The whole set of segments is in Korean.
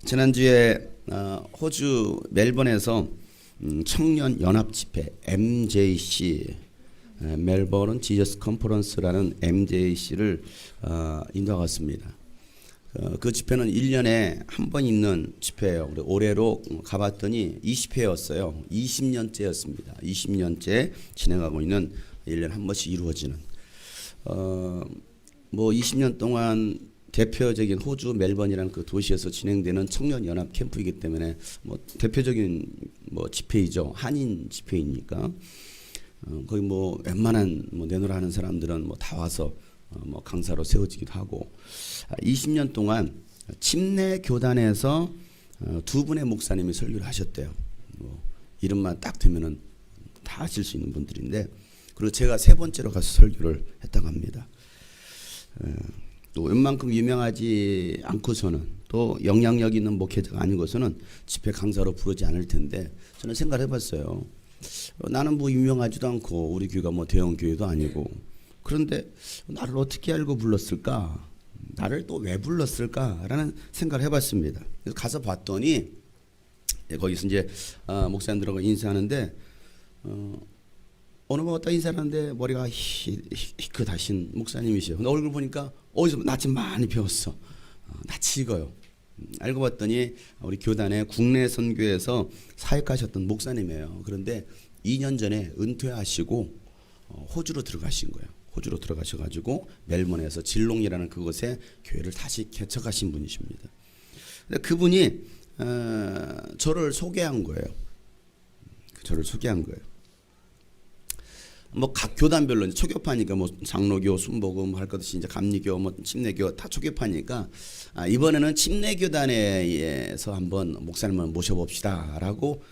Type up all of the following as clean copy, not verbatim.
지난주에 호주 멜번에서 청년 연합 집회 MJC 멜버른 지저스 컨퍼런스라는 MJC를 인도하였습니다. 그 집회는 1년에 한 번 있는 집회예요. 올해로 가봤더니 20회였어요. 20년째였습니다. 20년째 진행하고 있는 1년에 한 번씩 이루어지는 뭐 20년 동안 대표적인 호주 멜번이라는 그 도시에서 진행되는 청년 연합 캠프이기 때문에 뭐 대표적인 뭐 집회이죠. 한인 집회이니까 거기 뭐 웬만한 뭐 내노라 하는 사람들은 뭐 다 와서 뭐 강사로 세워지기도 하고 20년 동안 침례 교단에서 두 분의 목사님이 설교를 하셨대요. 뭐 이름만 딱 되면은 다 아실 수 있는 분들인데 그리고 제가 세 번째로 가서 설교를 했다고 합니다. 또 웬만큼 유명하지 않고서는 또 영향력 있는 목회자가 아니고서는 집회 강사로 부르지 않을 텐데 저는 생각을 해봤어요. 나는 뭐 유명하지도 않고 우리 교회가 뭐 대형 교회도 아니고 그런데 나를 어떻게 알고 불렀을까? 나를 또 왜 불렀을까라는 생각을 해봤습니다. 그래서 가서 봤더니 거기서 이제 목사님들하고 인사하는데 어느 분 딱 인사하는데 머리가 희끗하신 목사님이셔요. 근데 얼굴 보니까 어디서 낯이 많이 배웠어. 낯이 익어요. 알고 봤더니 우리 교단의 국내 선교에서 사역하셨던 목사님이에요. 그런데 2년 전에 은퇴하시고 호주로 들어가신 거예요. 호주로 들어가셔가지고 멜번에서 질롱이라는 그곳에 교회를 다시 개척하신 분이십니다. 근데 그분이 저를 소개한 거예요. 저를 소개한 거예요. 뭐 각 교단별로 초교파니까 뭐 장로교, 순복음 할 것 없이 이제 감리교, 뭐 침례교 다 초교파니까 이번에는 침례교단에서 한번 목사님을 모셔봅시다라고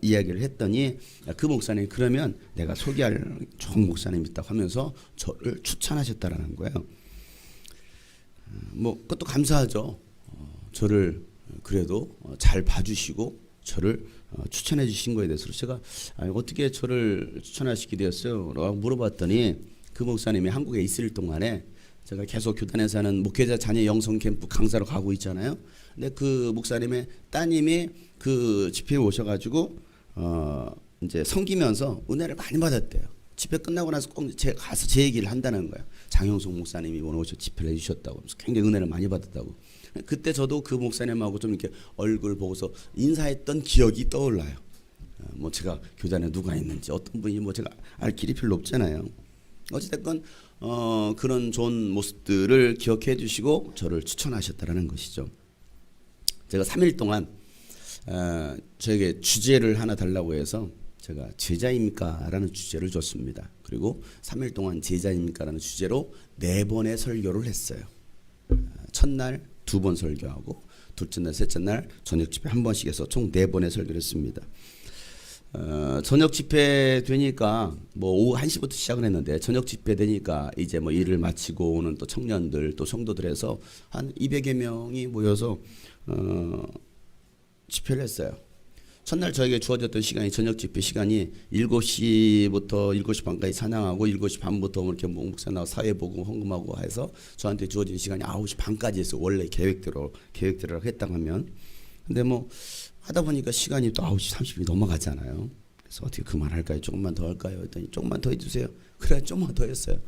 이야기를 했더니 그 목사님이 그러면 내가 소개할 좋은 목사님이 있다고 하면서 저를 추천하셨다라는 거예요. 뭐 그것도 감사하죠. 저를 그래도 잘 봐주시고 저를 추천해 주신 거에 대해서 제가 어떻게 저를 추천하시게 되었어요? 라고 물어봤더니 그 목사님이 한국에 있을 동안에 제가 계속 교단에서 하는 목회자 자녀 영성 캠프 강사로 가고 있잖아요. 근데 그 목사님의 따님이 그 집회에 오셔가지고 이제 섬기면서 은혜를 많이 받았대요. 집회 끝나고 나서 꼭 가서 제 얘기를 한다는 거예요. 장영석 목사님이 오늘 오셔 집회를 해주셨다고. 굉장히 은혜를 많이 받았다고. 그때 저도 그 목사님하고 좀 이렇게 얼굴 보고서 인사했던 기억이 떠올라요. 뭐 제가 교단에 누가 있는지 어떤 분이 뭐 제가 알 길이 별로 없잖아요. 어찌됐건 그런 좋은 모습들을 기억해 주시고 저를 추천하셨다라는 것이죠. 제가 3일 동안 저에게 주제를 하나 달라고 해서 제가 제자입니까? 라는 주제를 줬습니다. 그리고 3일 동안 제자입니까? 라는 주제로 4번의 설교를 했어요. 첫날 2번 설교하고 둘째 날, 셋째 날 저녁 집회 한 번씩 해서 총 4번의 설교를 했습니다. 저녁 집회 되니까 뭐 오후 1시부터 시작을 했는데 저녁 집회 되니까 이제 뭐 일을 마치고 오는 또 청년들 또 성도들 해서 한 200여 명이 모여서 집회를 했어요. 첫날 저에게 주어졌던 시간이 저녁 집회 시간이 7시부터 7시 반까지 찬양하고 7시 반부터 이렇게 목사 나와 사회 보고 헌금하고 해서 저한테 주어진 시간이 9시 반까지 했어요. 원래 계획대로 했다고 하면. 근데 뭐 하다 보니까 시간이 또 9시 30분이 넘어가잖아요. 그래서 어떻게 그만할까요? 조금만 더 할까요? 했더니 조금만 더 해주세요. 그래 조금만 더 했어요.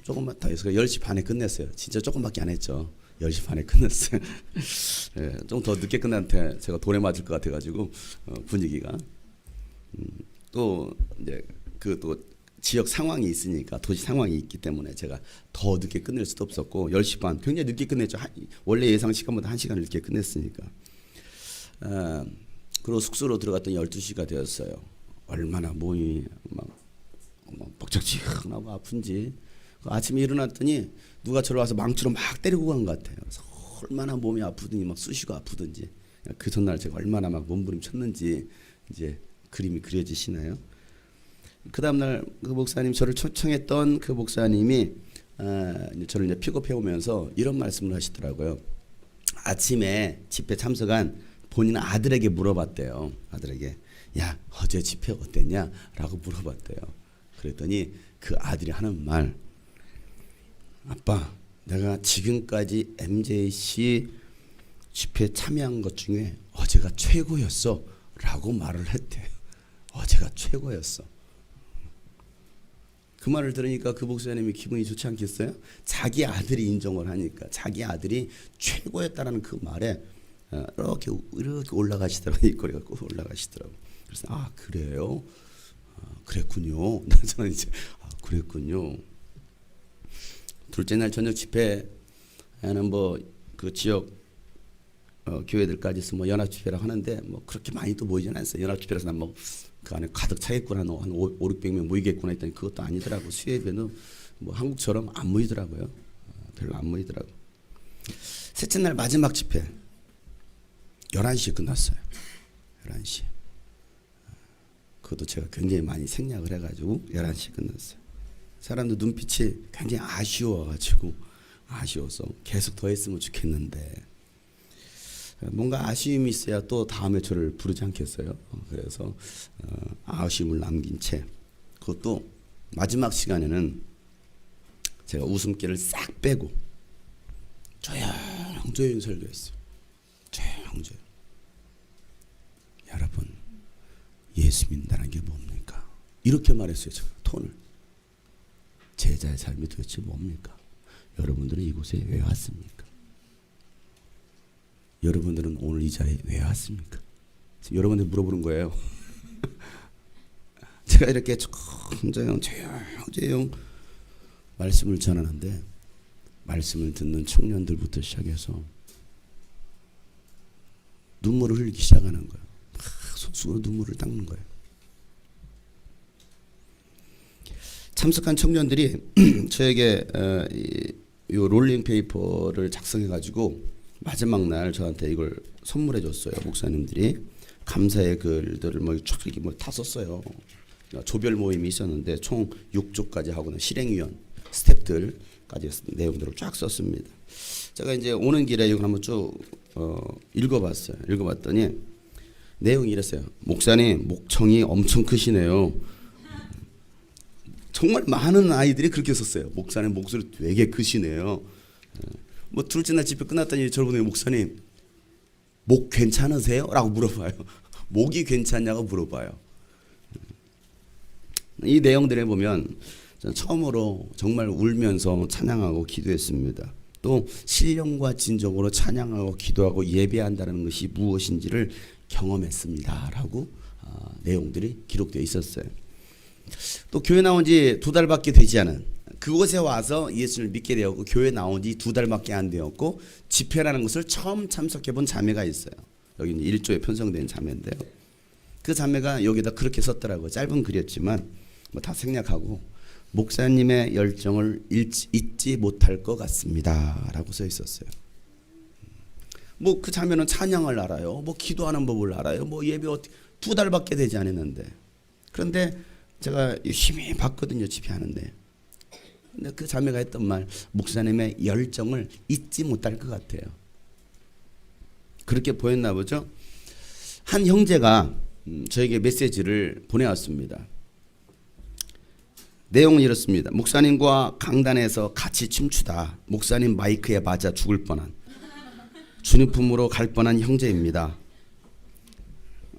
조금만 더 해서 10시 반에 끝냈어요. 진짜 조금밖에 안 했죠. 10시 반에 끝냈어요. 예, 좀 더 늦게 끝났는데 제가 돌에 맞을 것 같아가지고 분위기가 또 이제 그 또 지역 상황이 있으니까 도시 상황이 있기 때문에 제가 더 늦게 끝낼 수도 없었고 10시 반 굉장히 늦게 끝냈죠. 원래 예상 시간보다 1시간 늦게 끝냈으니까. 그리고 숙소로 들어갔더니 12시가 되었어요. 얼마나 몸이 막 뻑적지근하고 아픈지. 아침에 일어났더니 누가 저를 와서 망치로 막 때리고 간 것 같아요. 그래서 얼마나 몸이 아프든지 막 쑤시고 아프든지 그 전날 제가 얼마나 막 몸부림쳤는지 이제 그림이 그려지시나요? 그 다음날 그 목사님 저를 초청했던 그 목사님이 저를 이제 픽업해 오면서 이런 말씀을 하시더라고요. 아침에 집회 참석한 본인 아들에게 물어봤대요. 아들에게 야 어제 집회 어땠냐? 라고 물어봤대요. 그랬더니 그 아들이 하는 말 아빠 내가 지금까지 MJC 집회에 참여한 것 중에 어제가 최고였어 라고 말을 했대요. 어제가 최고였어. 그 말을 들으니까 그 목사님이 기분이 좋지 않겠어요? 자기 아들이 인정을 하니까 자기 아들이 최고였다라는 그 말에 이렇게 올라가시더라고요. 입꼬리가 꼭 올라가시더라고요. 그래서 아 그래요? 그랬군요. 저는 이제 그랬군요. 둘째 날 저녁 집회에는 뭐 그 지역 교회들까지 해서 뭐 연합 집회라고 하는데 뭐 그렇게 많이 또 모이진 않았어요. 연합 집회라서 난 뭐 그 안에 가득 차겠구나, 한 500명 모이겠구나 했더니 그것도 아니더라고. 수예배는 뭐 한국처럼 안 모이더라고요. 별로 안 모이더라고. 셋째 날 마지막 집회 11시에 끝났어요. 11시. 그것도 제가 굉장히 많이 생략을 해가지고 11시에 끝났어요. 사람들 눈빛이 굉장히 아쉬워서 계속 더 했으면 좋겠는데 뭔가 아쉬움이 있어야 또 다음에 저를 부르지 않겠어요. 그래서 아쉬움을 남긴 채 그것도 마지막 시간에는 제가 웃음기를 싹 빼고 조용조용 설교했어요. 조용조용. 여러분 예수 믿는다는 게 뭡니까? 이렇게 말했어요. 제가 톤을. 제자의 삶이 도대체 뭡니까? 여러분들은 이곳에 왜 왔습니까? 여러분들은 오늘 이 자리에 왜 왔습니까? 여러분들 물어보는 거예요. 제가 이렇게 조용 말씀을 전하는데 말씀을 듣는 청년들부터 시작해서 눈물을 흘리기 시작하는 거예요. 손수건으로 눈물을 닦는 거예요. 참석한 청년들이 저에게 이 롤링 페이퍼를 작성해 가지고 마지막 날 저한테 이걸 선물해 줬어요. 목사님들이 감사의 글들을 쫙 이렇게 다 썼어요. 조별 모임이 있었는데 총 6조까지 하고는 실행위원 스태프들까지 내용들을 쫙 썼습니다. 제가 이제 오는 길에 이걸 한번 쭉 읽어봤어요. 읽어봤더니 내용이 이랬어요. 목사님 목청이 엄청 크시네요. 정말 많은 아이들이 그렇게 썼어요. 목사님 목소리 되게 크시네요. 뭐 둘째 날 집회 끝났더니 저를 보더니 목사님 목 괜찮으세요? 라고 물어봐요. 목이 괜찮냐고 물어봐요. 이 내용들에 보면 처음으로 정말 울면서 찬양하고 기도했습니다. 또 신령과 진정으로 찬양하고 기도하고 예배한다는 것이 무엇인지를 경험했습니다. 라고 내용들이 기록되어 있었어요. 또 교회 나온 지 2달밖에 되지 않은 그곳에 와서 예수를 믿게 되었고 교회 나온 지 2달밖에 안 되었고 집회라는 것을 처음 참석해 본 자매가 있어요. 여기 1조에 편성된 자매인데요. 그 자매가 여기다 그렇게 썼더라고요. 짧은 글이었지만 뭐 다 생략하고 목사님의 열정을 잊지 못할 것 같습니다. 라고 써 있었어요. 뭐 그 자매는 찬양을 알아요. 뭐 기도하는 법을 알아요. 뭐 예배 2달밖에 되지 않았는데 그런데 제가 열심히 봤거든요. 집회하는데. 근데 그 자매가 했던 말 목사님의 열정을 잊지 못할 것 같아요. 그렇게 보였나 보죠. 한 형제가 저에게 메시지를 보내왔습니다. 내용은 이렇습니다. 목사님과 강단에서 같이 춤추다 목사님 마이크에 맞아 죽을 뻔한 주님 품으로 갈 뻔한 형제입니다.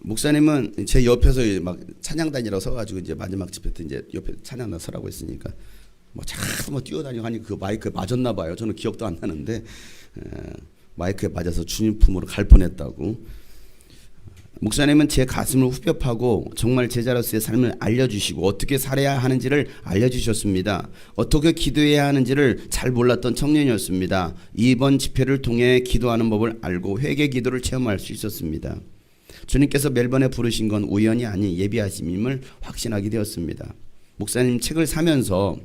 목사님은 제 옆에서 막 찬양단이라고 서가지고 이제 마지막 집회 때 이제 옆에 찬양단 서라고 했으니까 뭐 뛰어다니고 하니 그 마이크에 맞았나 봐요. 저는 기억도 안 나는데 마이크에 맞아서 주님 품으로 갈 뻔했다고. 목사님은 제 가슴을 후벼 파고 정말 제자로서의 삶을 알려주시고 어떻게 살아야 하는지를 알려주셨습니다. 어떻게 기도해야 하는지를 잘 몰랐던 청년이었습니다. 이번 집회를 통해 기도하는 법을 알고 회개 기도를 체험할 수 있었습니다. 주님께서 멜번에 부르신 건 우연이 아닌 예비하심임을 확신하게 되었습니다. 목사님 책을 사면서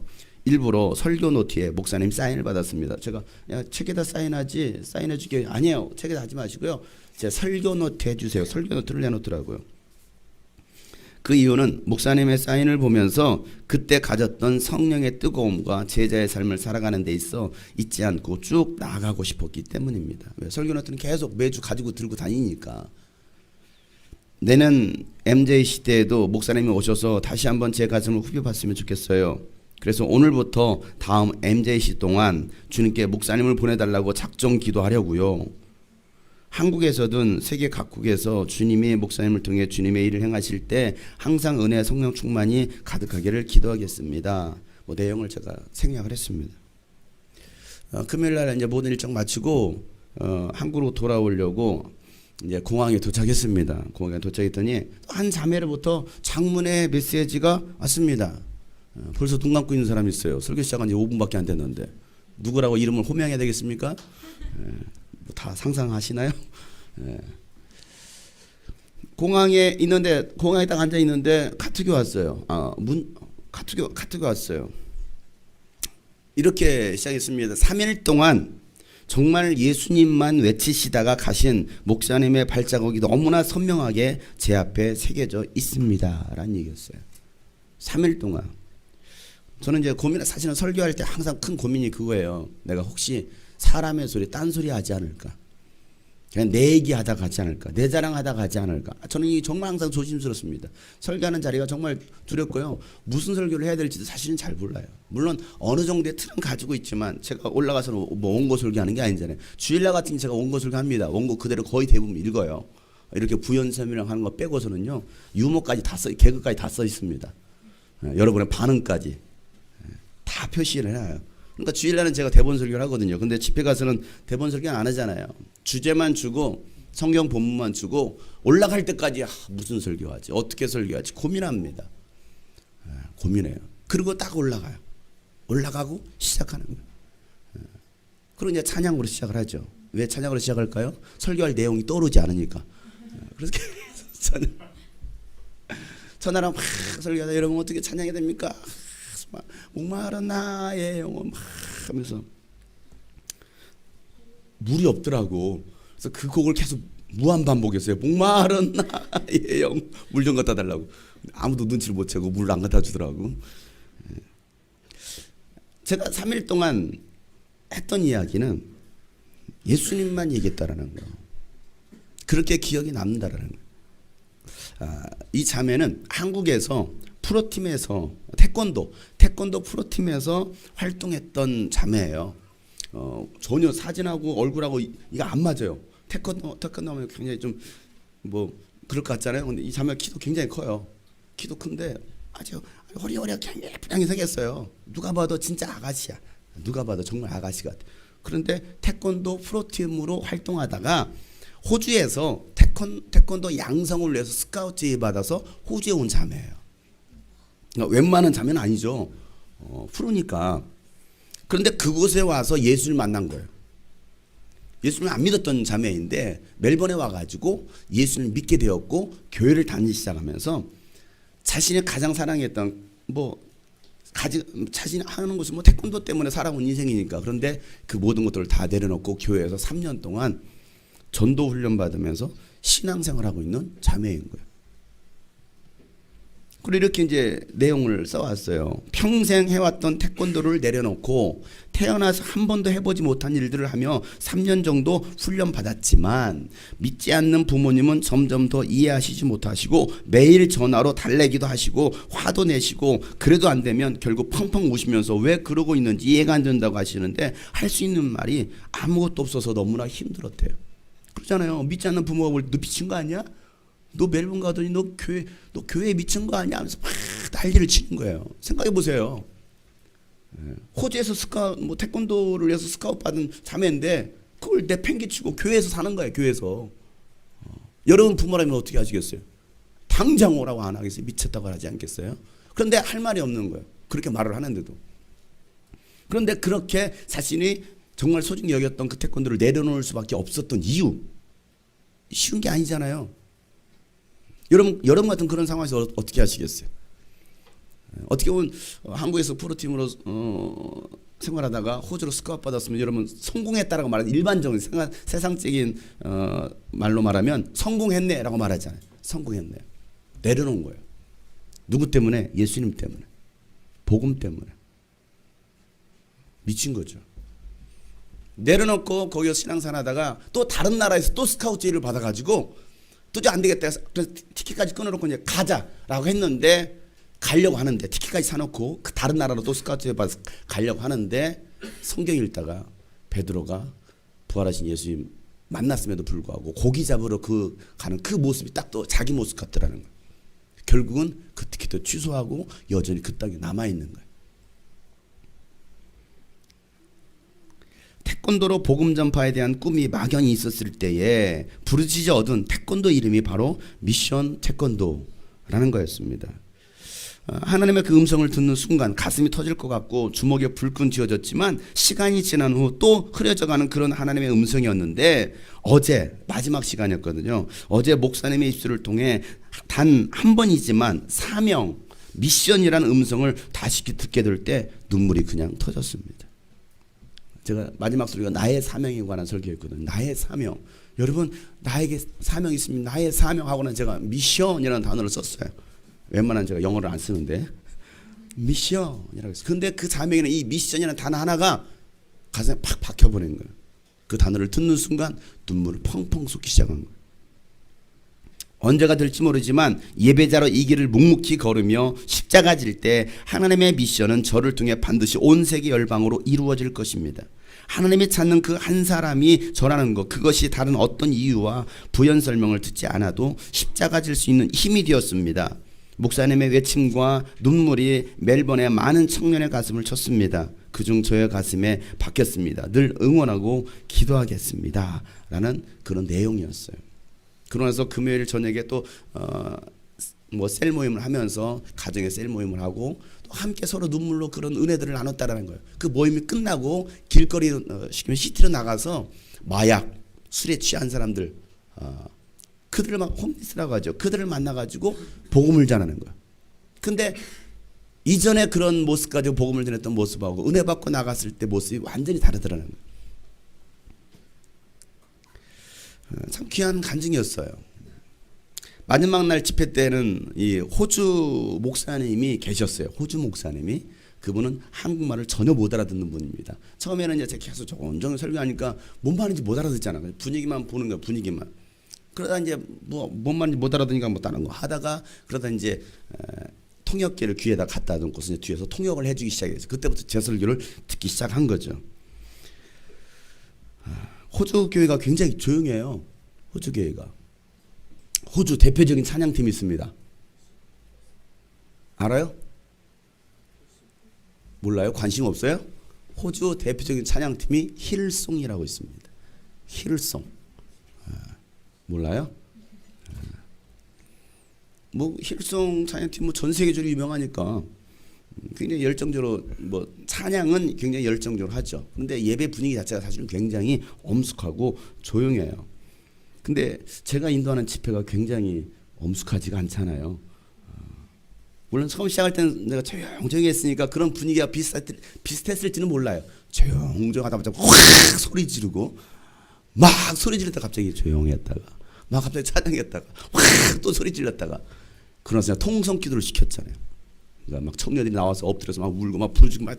일부러 설교 노트에 목사님 사인을 받았습니다. 제가 야, 책에다 사인하지 사인해 주게 아니에요. 책에다 하지 마시고요. 제 설교 노트 해주세요. 설교 노트를 내놓더라고요. 그 이유는 목사님의 사인을 보면서 그때 가졌던 성령의 뜨거움과 제자의 삶을 살아가는 데 있어 잊지 않고 쭉 나아가고 싶었기 때문입니다. 왜? 설교 노트는 계속 매주 가지고 들고 다니니까. 내년 MJ 시대에도 목사님이 오셔서 다시 한번 제 가슴을 후벼봤으면 좋겠어요. 그래서 오늘부터 다음 MJ 시 동안 주님께 목사님을 보내달라고 작정 기도하려고요. 한국에서든 세계 각국에서 주님이 목사님을 통해 주님의 일을 행하실 때 항상 은혜 성령 충만이 가득하기를 기도하겠습니다. 뭐 내용을 제가 생략을 했습니다. 금요일 날 이제 모든 일정 마치고 한국으로 돌아오려고 이제 공항에 도착했습니다. 공항에 도착했더니 한 자매로부터 장문의 메시지가 왔습니다. 벌써 눈 감고 있는 사람이 있어요. 설교 시작한 지 5분밖에 안 됐는데 누구라고 이름을 호명해야 되겠습니까? 다 상상하시나요? 공항에 딱 앉아 있는데 카톡이 왔어요. 카톡이 왔어요. 이렇게 시작했습니다. 3일 동안 정말 예수님만 외치시다가 가신 목사님의 발자국이 너무나 선명하게 제 앞에 새겨져 있습니다. 라는 얘기였어요. 3일 동안. 저는 이제 사실은 설교할 때 항상 큰 고민이 그거예요. 내가 혹시 사람의 소리, 딴소리 하지 않을까? 그냥 내 얘기하다 가지 않을까? 내 자랑하다 가지 않을까? 저는 이 정말 항상 조심스럽습니다. 설교하는 자리가 정말 두렵고요. 무슨 설교를 해야 될지도 사실은 잘 몰라요. 물론 어느 정도의 틀은 가지고 있지만 제가 올라가서 뭐 원고 설교하는 게 아니잖아요. 주일날 같은 게 제가 원고 설교합니다. 원고 그대로 거의 대부분 읽어요. 이렇게 부연 설명 하는 거 빼고서는요. 유머까지 개그까지 다 써 있습니다. 여러분의 반응까지 다 표시를 해놔요. 그러니까 주일날은 제가 대본 설교를 하거든요. 근데 집회 가서는 대본 설교 안 하잖아요. 주제만 주고 성경 본문만 주고 올라갈 때까지 무슨 설교하지? 어떻게 설교하지? 고민합니다. 고민해요. 그리고 딱 올라가요. 올라가고 시작하는 거예요. 그리고 이제 찬양으로 시작을 하죠. 왜 찬양으로 시작할까요? 설교할 내용이 떠오르지 않으니까. 그래서 계속 천하람 막 설교하다 여러분 어떻게 찬양해야 됩니까? 목마른 나의 영혼 막 하면서 물이 없더라고. 그래서 그 곡을 계속 무한 반복했어요. 목마른 나의 영혼 물 좀 갖다 달라고. 아무도 눈치를 못 채고 물을 안 갖다 주더라고. 제가 3일 동안 했던 이야기는 예수님만 얘기했다라는 거. 그렇게 기억이 남는다라는 거. 이 자매는 한국에서 프로팀에서 태권도 프로팀에서 활동했던 자매예요. 전혀 사진하고 얼굴하고 이거 안 맞아요. 태권도 하면 굉장히 좀 뭐 그럴 것 같잖아요. 근데 이 자매 키도 굉장히 커요. 키도 큰데 아주 허리허리하게 예쁘게 생겼어요. 누가 봐도 진짜 아가씨야. 누가 봐도 정말 아가씨 같아. 그런데 태권도 프로팀으로 활동하다가 호주에서 태권도 양성을 위해서 스카우트 제의받아서 호주에 온 자매예요. 그러니까 웬만한 자매는 아니죠. 프로니까. 그런데 그곳에 와서 예수를 만난 거예요. 예수를 안 믿었던 자매인데 멜번에 와가지고 예수를 믿게 되었고 교회를 다니기 시작하면서 자신이 가장 사랑했던 자신이 하는 것은 태권도 때문에 살아온 인생이니까. 그런데 그 모든 것들을 다 내려놓고 교회에서 3년 동안 전도 훈련 받으면서 신앙생활하고 있는 자매인 거예요. 그리고 이렇게 이제 내용을 써왔어요. 평생 해왔던 태권도를 내려놓고 태어나서 한 번도 해보지 못한 일들을 하며 3년 정도 훈련 받았지만 믿지 않는 부모님은 점점 더 이해하시지 못하시고 매일 전화로 달래기도 하시고 화도 내시고 그래도 안 되면 결국 펑펑 우시면서 왜 그러고 있는지 이해가 안 된다고 하시는데 할 수 있는 말이 아무것도 없어서 너무나 힘들었대요. 그렇잖아요. 믿지 않는 부모가 뭘 너 미친 거 아니야? 너 멜번 가더니 너 교회에 미친 거 아니야? 하면서 막 난리를 치는 거예요. 생각해 보세요. 호주에서 태권도를 위해서 스카우트 받은 자매인데 그걸 내팽개치고 교회에서 사는 거예요. 교회에서. 여러분 부모라면 어떻게 하시겠어요? 당장 오라고 안 하겠어요? 미쳤다고 하지 않겠어요? 그런데 할 말이 없는 거예요. 그렇게 말을 하는데도. 그런데 그렇게 자신이 정말 소중히 여겼던 그 태권도를 내려놓을 수밖에 없었던 이유, 쉬운 게 아니잖아요. 여러분 같은 그런 상황에서 어떻게 하시겠어요? 어떻게 보면 한국에서 프로팀으로 생활하다가 호주로 스카우트 받았으면 여러분 성공했다라고 말하는 일반적인 세상적인 말로 말하면 성공했네라고 말하잖아요. 성공했네. 내려놓은 거예요. 누구 때문에? 예수님 때문에. 복음 때문에. 미친 거죠. 내려놓고 거기서 신앙생활하다가 또 다른 나라에서 또 스카우트 제의를 받아가지고 도저히 안 되겠다 해서 티켓까지 끊어놓고 이제 가자라고 했는데 가려고 하는데 티켓까지 사놓고 그 다른 나라로 또 스카우트 받아서 가려고 하는데 성경 읽다가 베드로가 부활하신 예수님 만났음에도 불구하고 고기 잡으러 가는 그 모습이 딱 또 자기 모습 같더라는 거예요. 결국은 그 티켓도 취소하고 여전히 그 땅에 남아있는 거예요. 태권도로 복음 전파에 대한 꿈이 막연히 있었을 때에 부르짖어 얻은 태권도 이름이 바로 미션 태권도라는 거였습니다. 하나님의 그 음성을 듣는 순간 가슴이 터질 것 같고 주먹에 불끈 쥐어졌지만 시간이 지난 후 또 흐려져가는 그런 하나님의 음성이었는데 어제 마지막 시간이었거든요. 어제 목사님의 입술을 통해 단 한 번이지만 사명, 미션이라는 음성을 다시 듣게 될 때 눈물이 그냥 터졌습니다. 제가 마지막 소리가 나의 사명에 관한 설교였거든요. 나의 사명. 여러분 나에게 사명이 있습니다. 나의 사명하고는 제가 미션이라는 단어를 썼어요. 웬만한 제가 영어를 안 쓰는데 미션이라고 했어요. 근데 그 사명에는 이 미션이라는 단어 하나가 가슴에 팍 박혀버린 거예요. 그 단어를 듣는 순간 눈물을 펑펑 쏟기 시작한 거예요. 언제가 될지 모르지만 예배자로 이 길을 묵묵히 걸으며 십자가 질 때 하나님의 미션은 저를 통해 반드시 온 세계 열방으로 이루어질 것입니다. 하나님이 찾는 그 한 사람이 저라는 것, 그것이 다른 어떤 이유와 부연 설명을 듣지 않아도 십자가 질 수 있는 힘이 되었습니다. 목사님의 외침과 눈물이 멜번의 많은 청년의 가슴을 쳤습니다. 그중 저의 가슴에 박혔습니다. 늘 응원하고 기도하겠습니다. 라는 그런 내용이었어요. 그러고 나서 금요일 저녁에 또 셀 모임을 하면서 가정의 셀 모임을 하고 또 함께 서로 눈물로 그런 은혜들을 나눴다라는 거예요. 그 모임이 끝나고 길거리 시키면 시티로 나가서 마약, 술에 취한 사람들 그들을 막 홈리스라고 하죠. 그들을 만나가지고 복음을 전하는 거예요. 근데 이전에 그런 모습 가지고 복음을 전했던 모습하고 은혜 받고 나갔을 때 모습이 완전히 다르더라는 거예요. 참 귀한 간증이었어요. 마지막 날 집회 때는 이 호주 목사님이 계셨어요. 호주 목사님이. 그분은 한국말을 전혀 못 알아듣는 분입니다. 처음에는 이제 계속 온전히 설교하니까 뭔 말인지 못 알아듣잖아요. 분위기만 보는 거예요. 분위기만. 그러다 이제 뭔 말인지 못 알아듣으니까 뭐 다른 거 하다가 그러다 이제 통역기를 귀에다 갖다 놓고서 이제 뒤에서 통역을 해주기 시작했어요. 그때부터 제 설교를 듣기 시작한 거죠. 호주 교회가 굉장히 조용해요. 호주 교회가. 호주 대표적인 찬양팀이 있습니다. 알아요? 몰라요? 관심 없어요? 호주 대표적인 찬양팀이 힐송이라고 있습니다. 힐송. 몰라요? 뭐 힐송 찬양팀 뭐 전 세계적으로 유명하니까 굉장히 열정적으로 뭐 찬양은 굉장히 열정적으로 하죠. 근데 예배 분위기 자체가 사실은 굉장히 엄숙하고 조용해요. 근데 제가 인도하는 집회가 굉장히 엄숙하지가 않잖아요. 물론 처음 시작할 때는 내가 조용조용히 했으니까 그런 분위기가 비슷했을지는 몰라요. 조용조용하다 보자 확 소리 지르고 막 소리 지르다가 갑자기 조용했다가 막 갑자기 찬양했다가 확 또 소리 질렀다가 그러나서 통성 기도를 시켰잖아요. 그러니까 막 청년들이 나와서 엎드려서 막 울고 막 부르짖고 막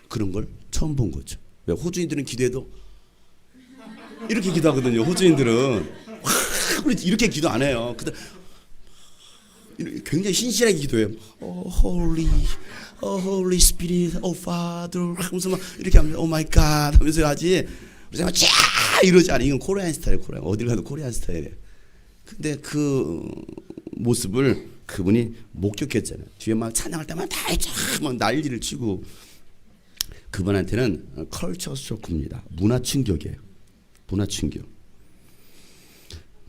그런 걸 처음 본 거죠. 왜 호주인들은 기도해도 이렇게 기도하거든요. 호주인들은 확 이렇게 기도 안 해요. 굉장히 신실하게 기도해요. Holy Spirit, Father 하면서 막 이렇게 하면 Oh my God 하면서 하지. 그래서 막 이러지 않아요. 이건 코리안 스타일이에요. 코리안. 어딜 가도 코리안 스타일이에요. 근데 그 모습을 그분이 목격했잖아요. 뒤에 막 찬양할 때만 다 막 난리를 치고 그분한테는 컬처 쇼크입니다. 문화 충격이에요. 문화 충격.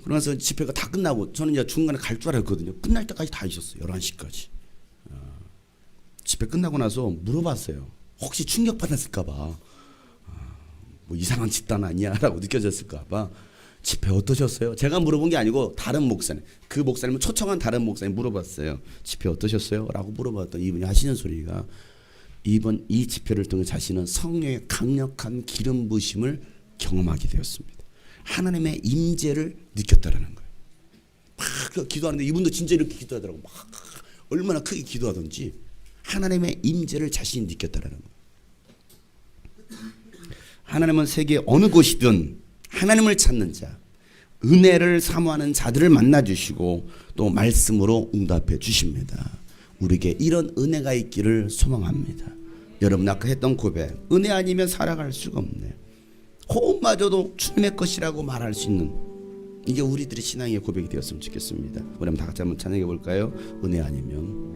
그러면서 집회가 다 끝나고 저는 이제 중간에 갈 줄 알았거든요. 끝날 때까지 다 있었어요. 11시까지. 집회 끝나고 나서 물어봤어요. 혹시 충격받았을까 봐. 뭐 이상한 집단 아니야? 라고 느껴졌을까 봐. 집회 어떠셨어요? 제가 물어본 게 아니고 다른 목사님. 그 목사님은 초청한 다른 목사님 물어봤어요. 집회 어떠셨어요? 라고 물어봤더니 이분이 하시는 소리가 이번 이 집회를 통해 자신은 성령의 강력한 기름 부으심을 경험하게 되었습니다. 하나님의 임재를 느꼈다라는 거예요. 막 기도하는데 이분도 진짜 이렇게 기도하더라고. 막 얼마나 크게 기도하던지 하나님의 임재를 자신이 느꼈다라는 거예요. 하나님은 세계 어느 곳이든 하나님을 찾는 자, 은혜를 사모하는 자들을 만나주시고 또 말씀으로 응답해 주십니다. 우리에게 이런 은혜가 있기를 소망합니다. 여러분 아까 했던 고백, 은혜 아니면 살아갈 수가 없네요. 호흡마저도 주님의 것이라고 말할 수 있는, 이게 우리들의 신앙의 고백이 되었으면 좋겠습니다. 우리 한번 다 같이 한번 찬양해 볼까요? 은혜 아니면.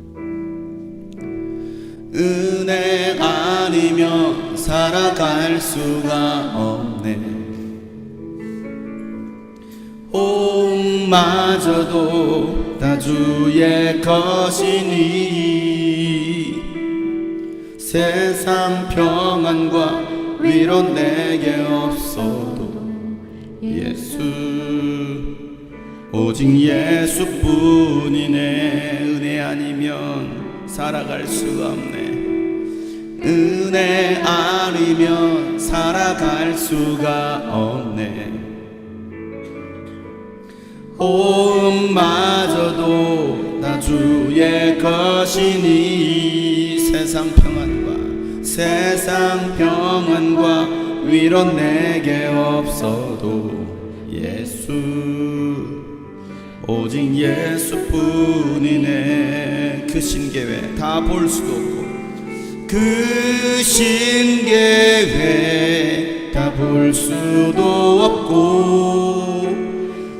은혜 아니면 살아갈 수가 없네. 호흡마저도 다 주의 것이니 세상 평안과 위로 내게 없어도 예수, 오직 예수뿐이네. 은혜 아니면 살아갈 수가 없네. 은혜 아니면 살아갈 수가 없네. 호흡마저도 다 주의 것이니 세상 평안과 위로 내게 없어도 예수, 오직 예수뿐이네. 그 신계회 다 볼 수도 없고, 그 신계회 다 볼 수도 없고,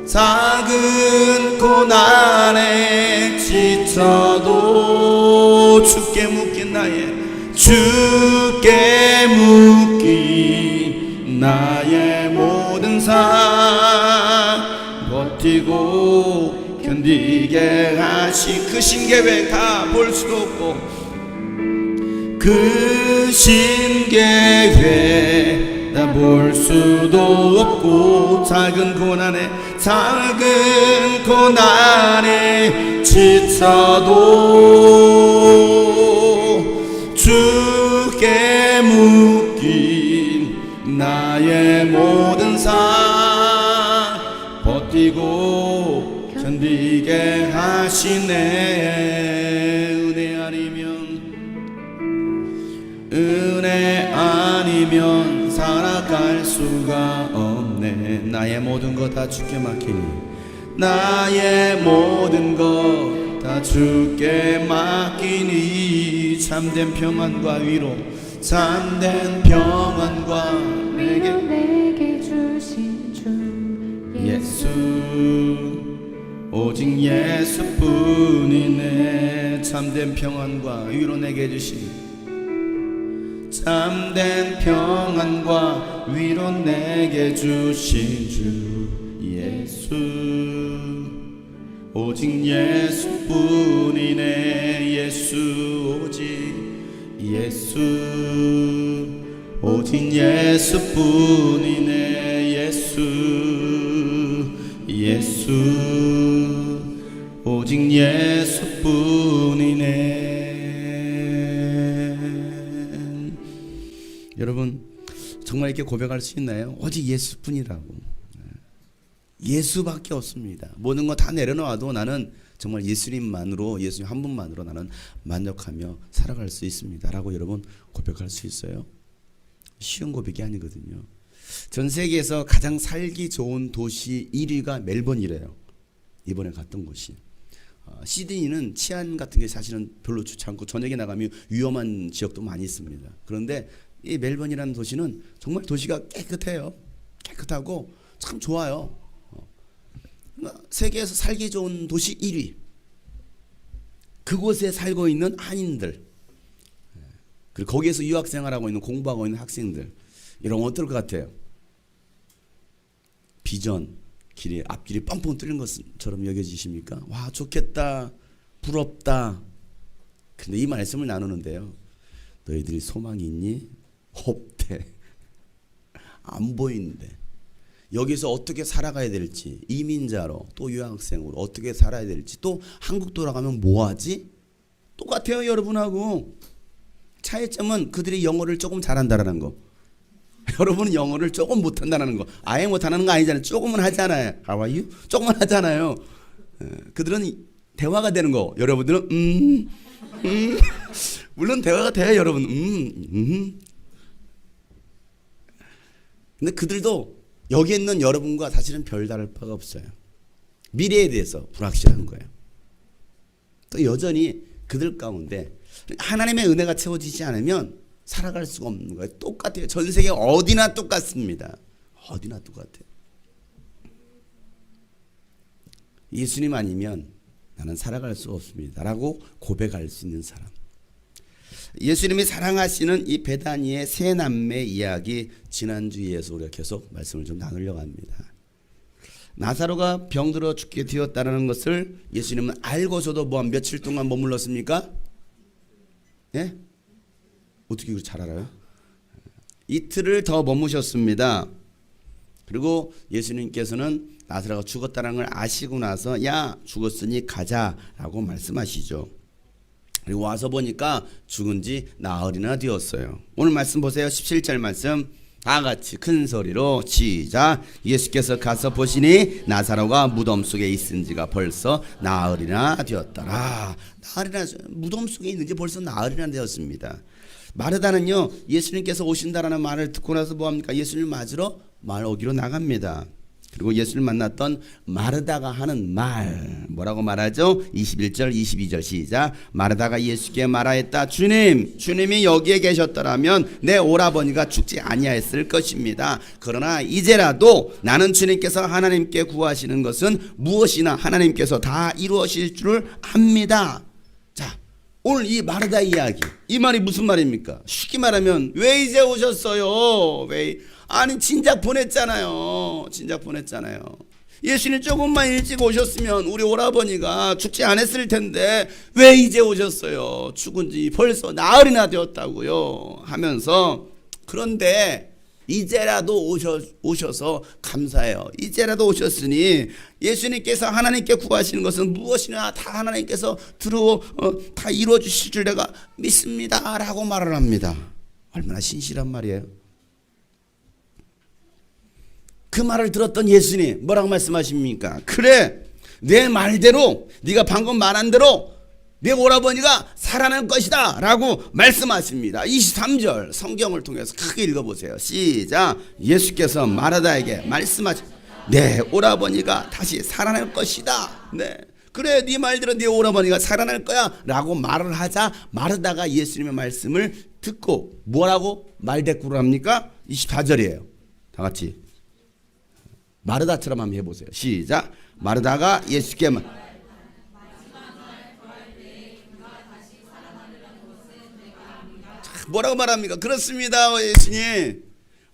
작은 고난에 지쳐도 주께 묶인 나의 모든 삶 버티고 견디게 하신 그 신계획 다 볼 수도 없고, 그 신계획 다 볼 수도 없고, 작은 고난에 지쳐도 주께 묶인 나의 모든 삶 버티고 견디게 하시네. 은혜 아니면 살아갈 수가 없네. 나의 모든 것 다 주께 맡기니, 나의 모든 것 다 주께 맡기니, 참된 평안과 위로, 참된 평안과 내게 주신 주 예수, 오직 예수뿐이네. 참된 평안과 위로 내게 주신, 참된 평안과 위로 내게 주신 주 예수, 오직 예수뿐이네. 예수, 오직 예수뿐이네. 예수, 오직 예수뿐이네. 여러분, 정말 이렇게 고백할 수 있나요? 오직 예수뿐이라고. 예수밖에 없습니다. 모든 거 다 내려놓아도 나는 정말 예수님만으로, 예수님 한 분만으로 나는 만족하며 살아갈 수 있습니다 라고 여러분 고백할 수 있어요. 쉬운 고백이 아니거든요. 전 세계에서 가장 살기 좋은 도시 1위가 멜번이래요. 이번에 갔던 곳이. 시드니는 치안 같은 게 사실은 별로 좋지 않고 저녁에 나가면 위험한 지역도 많이 있습니다. 그런데 이 멜번이라는 도시는 정말 도시가 깨끗해요. 깨끗하고 참 좋아요. 세계에서 살기 좋은 도시 1위. 그곳에 살고 있는 한인들, 그리고 거기에서 유학생활하고 있는, 공부하고 있는 학생들, 이러면 어떨 것 같아요? 비전 앞길이 뻥뻥 뚫린 것처럼 여겨지십니까? 와, 좋겠다, 부럽다. 근데 이 말씀을 나누는데요, 너희들이 소망이 있니? 없대. 안 보이는데 여기서 어떻게 살아가야 될지, 이민자로 또 유학생으로 어떻게 살아야 될지, 또 한국 돌아가면 뭐하지? 똑같아요 여러분하고. 차이점은 그들이 영어를 조금 잘한다라는 거. 여러분은 영어를 조금 못한다는 거. 아예 못하는 거 아니잖아요. 조금은 하잖아요. How are you? 조금은 하잖아요. 그들은 대화가 되는 거. 여러분들은 물론 대화가 돼요 여러분. 근데 그들도 여기 있는 여러분과 사실은 별다를 바가 없어요. 미래에 대해서 불확실한 거예요. 또 여전히 그들 가운데 하나님의 은혜가 채워지지 않으면 살아갈 수가 없는 거예요. 똑같아요. 전 세계 어디나 똑같습니다. 어디나 똑같아요. 예수님 아니면 나는 살아갈 수 없습니다 라고 고백할 수 있는 사람. 예수님이 사랑하시는 이 베다니의 세 남매 이야기 지난주에서 우리가 계속 말씀을 좀 나누려고 합니다. 나사로가 병들어 죽게 되었다는 것을 예수님은 알고서도 며칠 동안 머물렀습니까? 예? 어떻게 그걸 잘 알아요? 이틀을 더 머무셨습니다. 그리고 예수님께서는 나사로가 죽었다는 걸 아시고 나서 야 죽었으니 가자라고 말씀하시죠. 그리고 와서 보니까 죽은 지 나흘이나 되었어요. 오늘 말씀 보세요. 17절 말씀 다 같이 큰 소리로 시작. 예수께서 가서 보시니 나사로가 무덤 속에 있은 지가 벌써 나흘이나 되었더라. 나흘이나 무덤 속에 있는 지 벌써 나흘이나 되었습니다. 마르다는요 예수님께서 오신다라는 말을 듣고 나서 뭐합니까? 예수님 맞으러 말 오기로 나갑니다. 그리고 예수를 만났던 마르다가 하는 말 뭐라고 말하죠? 21절 22절 시작. 마르다가 예수께 말하였다. 주님이 여기에 계셨더라면 내 오라버니가 죽지 아니하였을 것입니다. 그러나 이제라도 나는 주님께서 하나님께 구하시는 것은 무엇이나 하나님께서 다 이루어질 줄을 압니다. 자, 오늘 이 마르다 이야기 이 말이 무슨 말입니까? 쉽게 말하면 왜 이제 오셨어요? 아니 진작 보냈잖아요. 예수님 조금만 일찍 오셨으면 우리 오라버니가 죽지 않았을 텐데 왜 이제 오셨어요? 죽은 지 벌써 나흘이나 되었다고요 하면서 그런데 이제라도 오셔서 감사해요. 이제라도 오셨으니 예수님께서 하나님께 구하시는 것은 무엇이나 다 하나님께서 다 이루어 주실 줄 내가 믿습니다 라고 말을 합니다. 얼마나 신실한 말이에요. 그 말을 들었던 예수님 뭐라고 말씀하십니까? 그래 내 말대로 네가 방금 말한 대로 내 오라버니가 살아날 것이다 라고 말씀하십니다. 23절 성경을 통해서 크게 읽어보세요. 시작. 예수께서 마르다에게 말씀하십니다. 내 오라버니가 다시 살아날 것이다. 네. 그래 네 말대로 네 오라버니가 살아날 거야 라고 말을 하자 마르다가 예수님의 말씀을 듣고 뭐라고 말대꾸를 합니까? 24절이에요. 다 같이 마르다처럼 한번 해보세요. 시작. 마르다가 예수께 뭐라고 말합니까? 그렇습니다 예수님.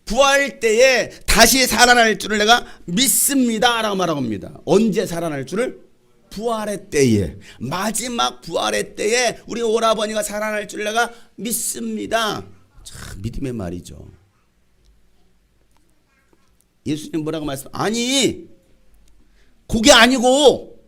부활 때에 다시 살아날 줄을 내가 믿습니다 라고 말하고 합니다. 언제 살아날 줄을? 부활의 때에, 마지막 부활의 때에 우리 오라버니가 살아날 줄 내가 믿습니다. 참 믿음의 말이죠. 예수님 뭐라고 아니 그게 아니고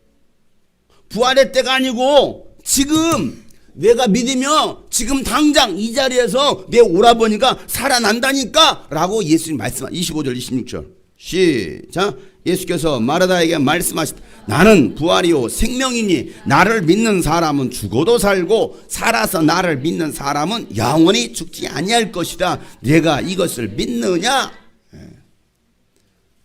부활의 때가 아니고 지금 내가 믿으면 지금 당장 이 자리에서 내 오라버니가 살아난다니까 라고 예수님 말씀 25절 26절 시작. 예수께서 마르다에게 말씀하시다. 나는 부활이요 생명이니 나를 믿는 사람은 죽어도 살고 살아서 나를 믿는 사람은 영원히 죽지 아니할 것이다. 내가 이것을 믿느냐?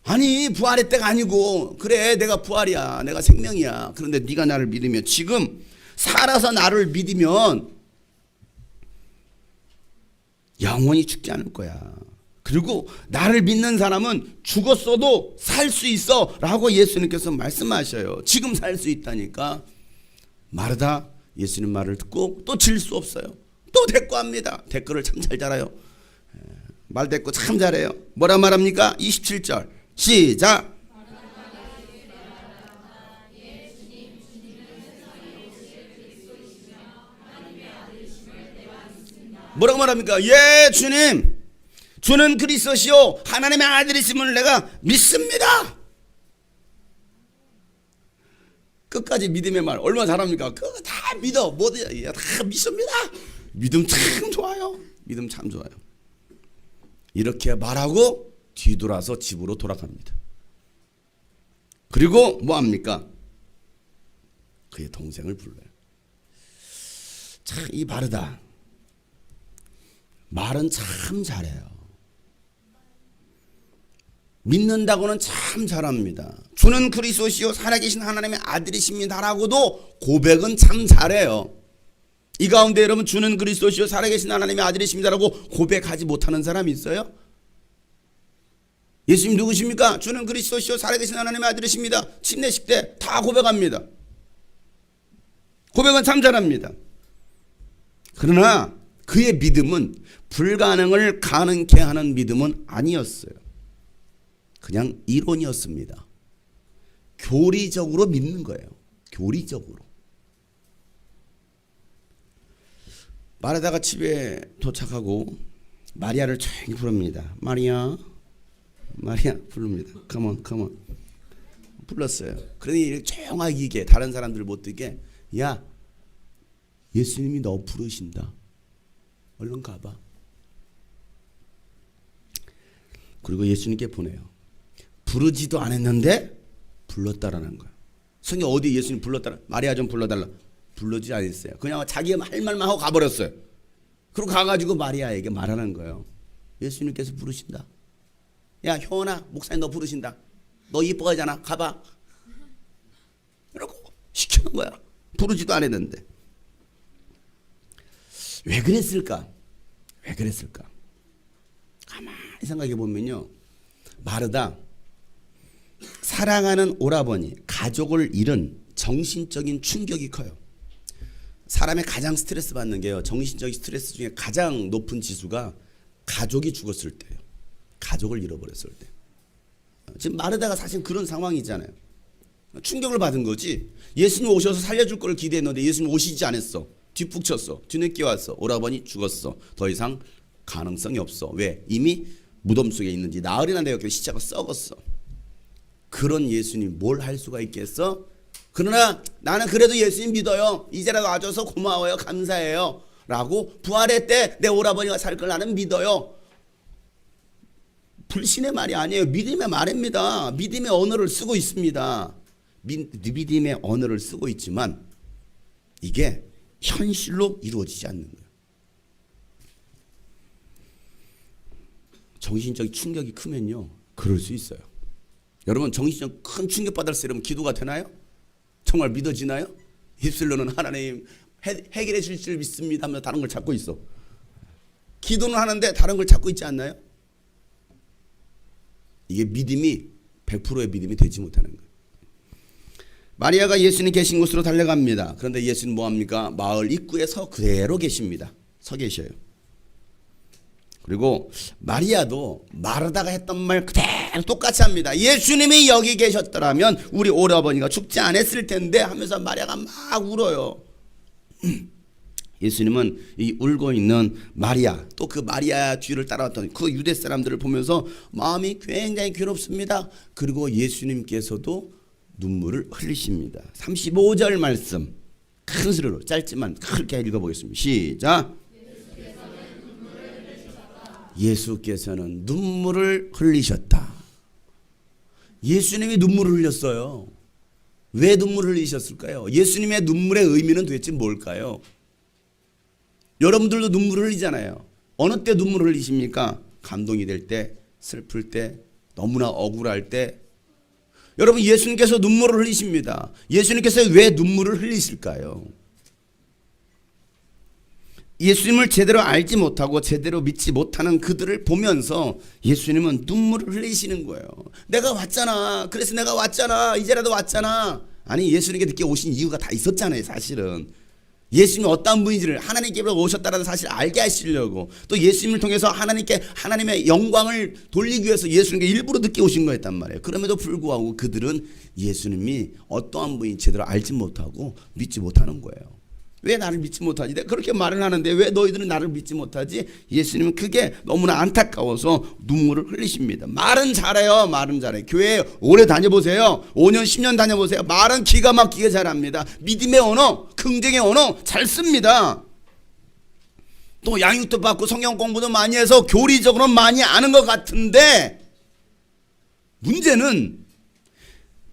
아니 부활의 때가 아니고 그래 내가 부활이야 내가 생명이야. 그런데 네가 나를 믿으면 지금 살아서 나를 믿으면 영원히 죽지 않을 거야. 그리고 나를 믿는 사람은 죽었어도 살 수 있어 라고 예수님께서 말씀하셔요. 지금 살 수 있다니까. 마르다 예수님 말을 듣고 또 질 수 없어요. 또 대꾸합니다. 대꾸를 참 잘 잘해요. 말 대꾸 참 잘해요. 뭐라 말합니까? 27절 시작. 뭐라고 말합니까? 예 주님 주는 그리스도시요 하나님의 아들이심을 내가 믿습니다. 끝까지 믿음의 말 얼마나 잘합니까? 그거 다 믿어 뭐든 다 믿습니다. 믿음 참 좋아요. 믿음 참 좋아요. 이렇게 말하고 뒤돌아서 집으로 돌아갑니다. 그리고 뭐합니까? 그의 동생을 불러요. 참 이 마르다 말은 참 잘해요. 믿는다고는 참 잘합니다. 주는 그리스도시요 살아계신 하나님의 아들이십니다라고도 고백은 참 잘해요. 이 가운데 여러분 주는 그리스도시요 살아계신 하나님의 아들이십니다라고 고백하지 못하는 사람이 있어요? 예수님 누구십니까? 주는 그리스도시요 살아계신 하나님의 아들이십니다. 침례식 때 다 고백합니다. 고백은 참 잘합니다. 그러나 그의 믿음은 불가능을 가능케 하는 믿음은 아니었어요. 그냥 이론이었습니다. 교리적으로 믿는 거예요. 교리적으로. 마르다가 집에 도착하고 마리아를 조용히 부릅니다. 마리아 부릅니다. Come on. 불렀어요. 그러니 조용하게 다른 사람들 못 듣게, 야, 예수님이 너 부르신다. 얼른 가봐. 그리고 예수님께 보내요. 부르지도 않았는데 불렀다라는 거야. 성경 어디 예수님 불렀다라? 마리아 좀 불러달라. 불러지 않았어요. 그냥 자기가 할 말만 하고 가버렸어요. 그리고 가가지고 마리아에게 말하는 거예요. 예수님께서 부르신다. 야, 효원아, 목사님 너 부르신다. 너 이뻐하잖아. 가봐. 이러고 시키는 거야. 부르지도 않았는데. 왜 그랬을까? 가만히 생각해 보면요, 마르다, 사랑하는 오라버니, 가족을 잃은 정신적인 충격이 커요. 사람의 가장 스트레스 받는 게요, 정신적인 스트레스 중에 가장 높은 지수가 가족이 죽었을 때예요. 가족을 잃어버렸을 때. 지금 마르다가 사실 그런 상황이잖아요. 충격을 받은 거지. 예수님 오셔서 살려줄 걸 기대했는데 예수님 오시지 않았어. 뒷북쳤어. 뒤늦게 왔어. 오라버니 죽었어. 더 이상 가능성이 없어. 왜? 이미 무덤 속에 있는지 나흘이나 되었기에 시체가 썩었어. 그런 예수님 뭘 할 수가 있겠어? 그러나 나는 그래도 예수님 믿어요. 이제라도 와줘서 고마워요. 감사해요. 라고 부활의 때 내 오라버니가 살 걸 나는 믿어요. 불신의 말이 아니에요. 믿음의 말입니다. 믿음의 언어를 쓰고 있습니다. 믿음의 언어를 쓰고 있지만 이게 현실로 이루어지지 않는 거예요. 정신적 충격이 크면요, 그럴 수 있어요. 여러분, 정신적 큰 충격 받았을 때 기도가 되나요? 정말 믿어지나요? 입술로는 하나님 해결해 주실 줄 믿습니다 하면서 다른 걸 찾고 있어. 기도는 하는데 다른 걸 찾고 있지 않나요? 이게 믿음이 100%의 믿음이 되지 못하는 거예요. 마리아가 예수님 계신 곳으로 달려갑니다. 그런데 예수님 뭐합니까? 마을 입구에 그대로 계십니다. 서 계셔요. 그리고 마리아도 마르다가 했던 말 그대로 똑같이 합니다. 예수님이 여기 계셨더라면 우리 오라버니가 죽지 않았을 텐데 하면서 마리아가 막 울어요. 예수님은 이 울고 있는 마리아, 또 그 마리아 뒤를 따라왔던 그 유대 사람들을 보면서 마음이 굉장히 괴롭습니다. 그리고 예수님께서도 눈물을 흘리십니다. 35절 말씀 큰 소리로 짧지만 크게 읽어보겠습니다. 시작. 예수께서는 눈물을 흘리셨다. 예수님이 눈물을 흘렸어요. 왜 눈물을 흘리셨을까요? 예수님의 눈물의 의미는 도대체 뭘까요? 여러분들도 눈물을 흘리잖아요. 어느 때 눈물을 흘리십니까? 감동이 될 때, 슬플 때, 너무나 억울할 때. 여러분, 예수님께서 눈물을 흘리십니다. 예수님께서 왜 눈물을 흘리실까요? 예수님을 제대로 알지 못하고 제대로 믿지 못하는 그들을 보면서 예수님은 눈물을 흘리시는 거예요. 내가 왔잖아. 그래서 내가 왔잖아. 이제라도 왔잖아. 아니, 예수님께 늦게 오신 이유가 다 있었잖아요. 사실은 예수님이 어떤 분인지를 하나님께로 오셨다는 사실을 알게 하시려고, 또 예수님을 통해서 하나님의 영광을 돌리기 위해서 예수님께 일부러 늦게 오신 거였단 말이에요. 그럼에도 불구하고 그들은 예수님이 어떠한 분인지 제대로 알지 못하고 믿지 못하는 거예요. 왜 나를 믿지 못하지? 내가 그렇게 말을 하는데 왜 너희들은 나를 믿지 못하지? 예수님은 그게 너무나 안타까워서 눈물을 흘리십니다. 말은 잘해요. 교회 오래 다녀보세요. 5년 10년 다녀보세요. 말은 기가 막히게 잘합니다. 믿음의 언어, 긍정의 언어 잘 씁니다. 또 양육도 받고 성경 공부도 많이 해서 교리적으로 많이 아는 것 같은데, 문제는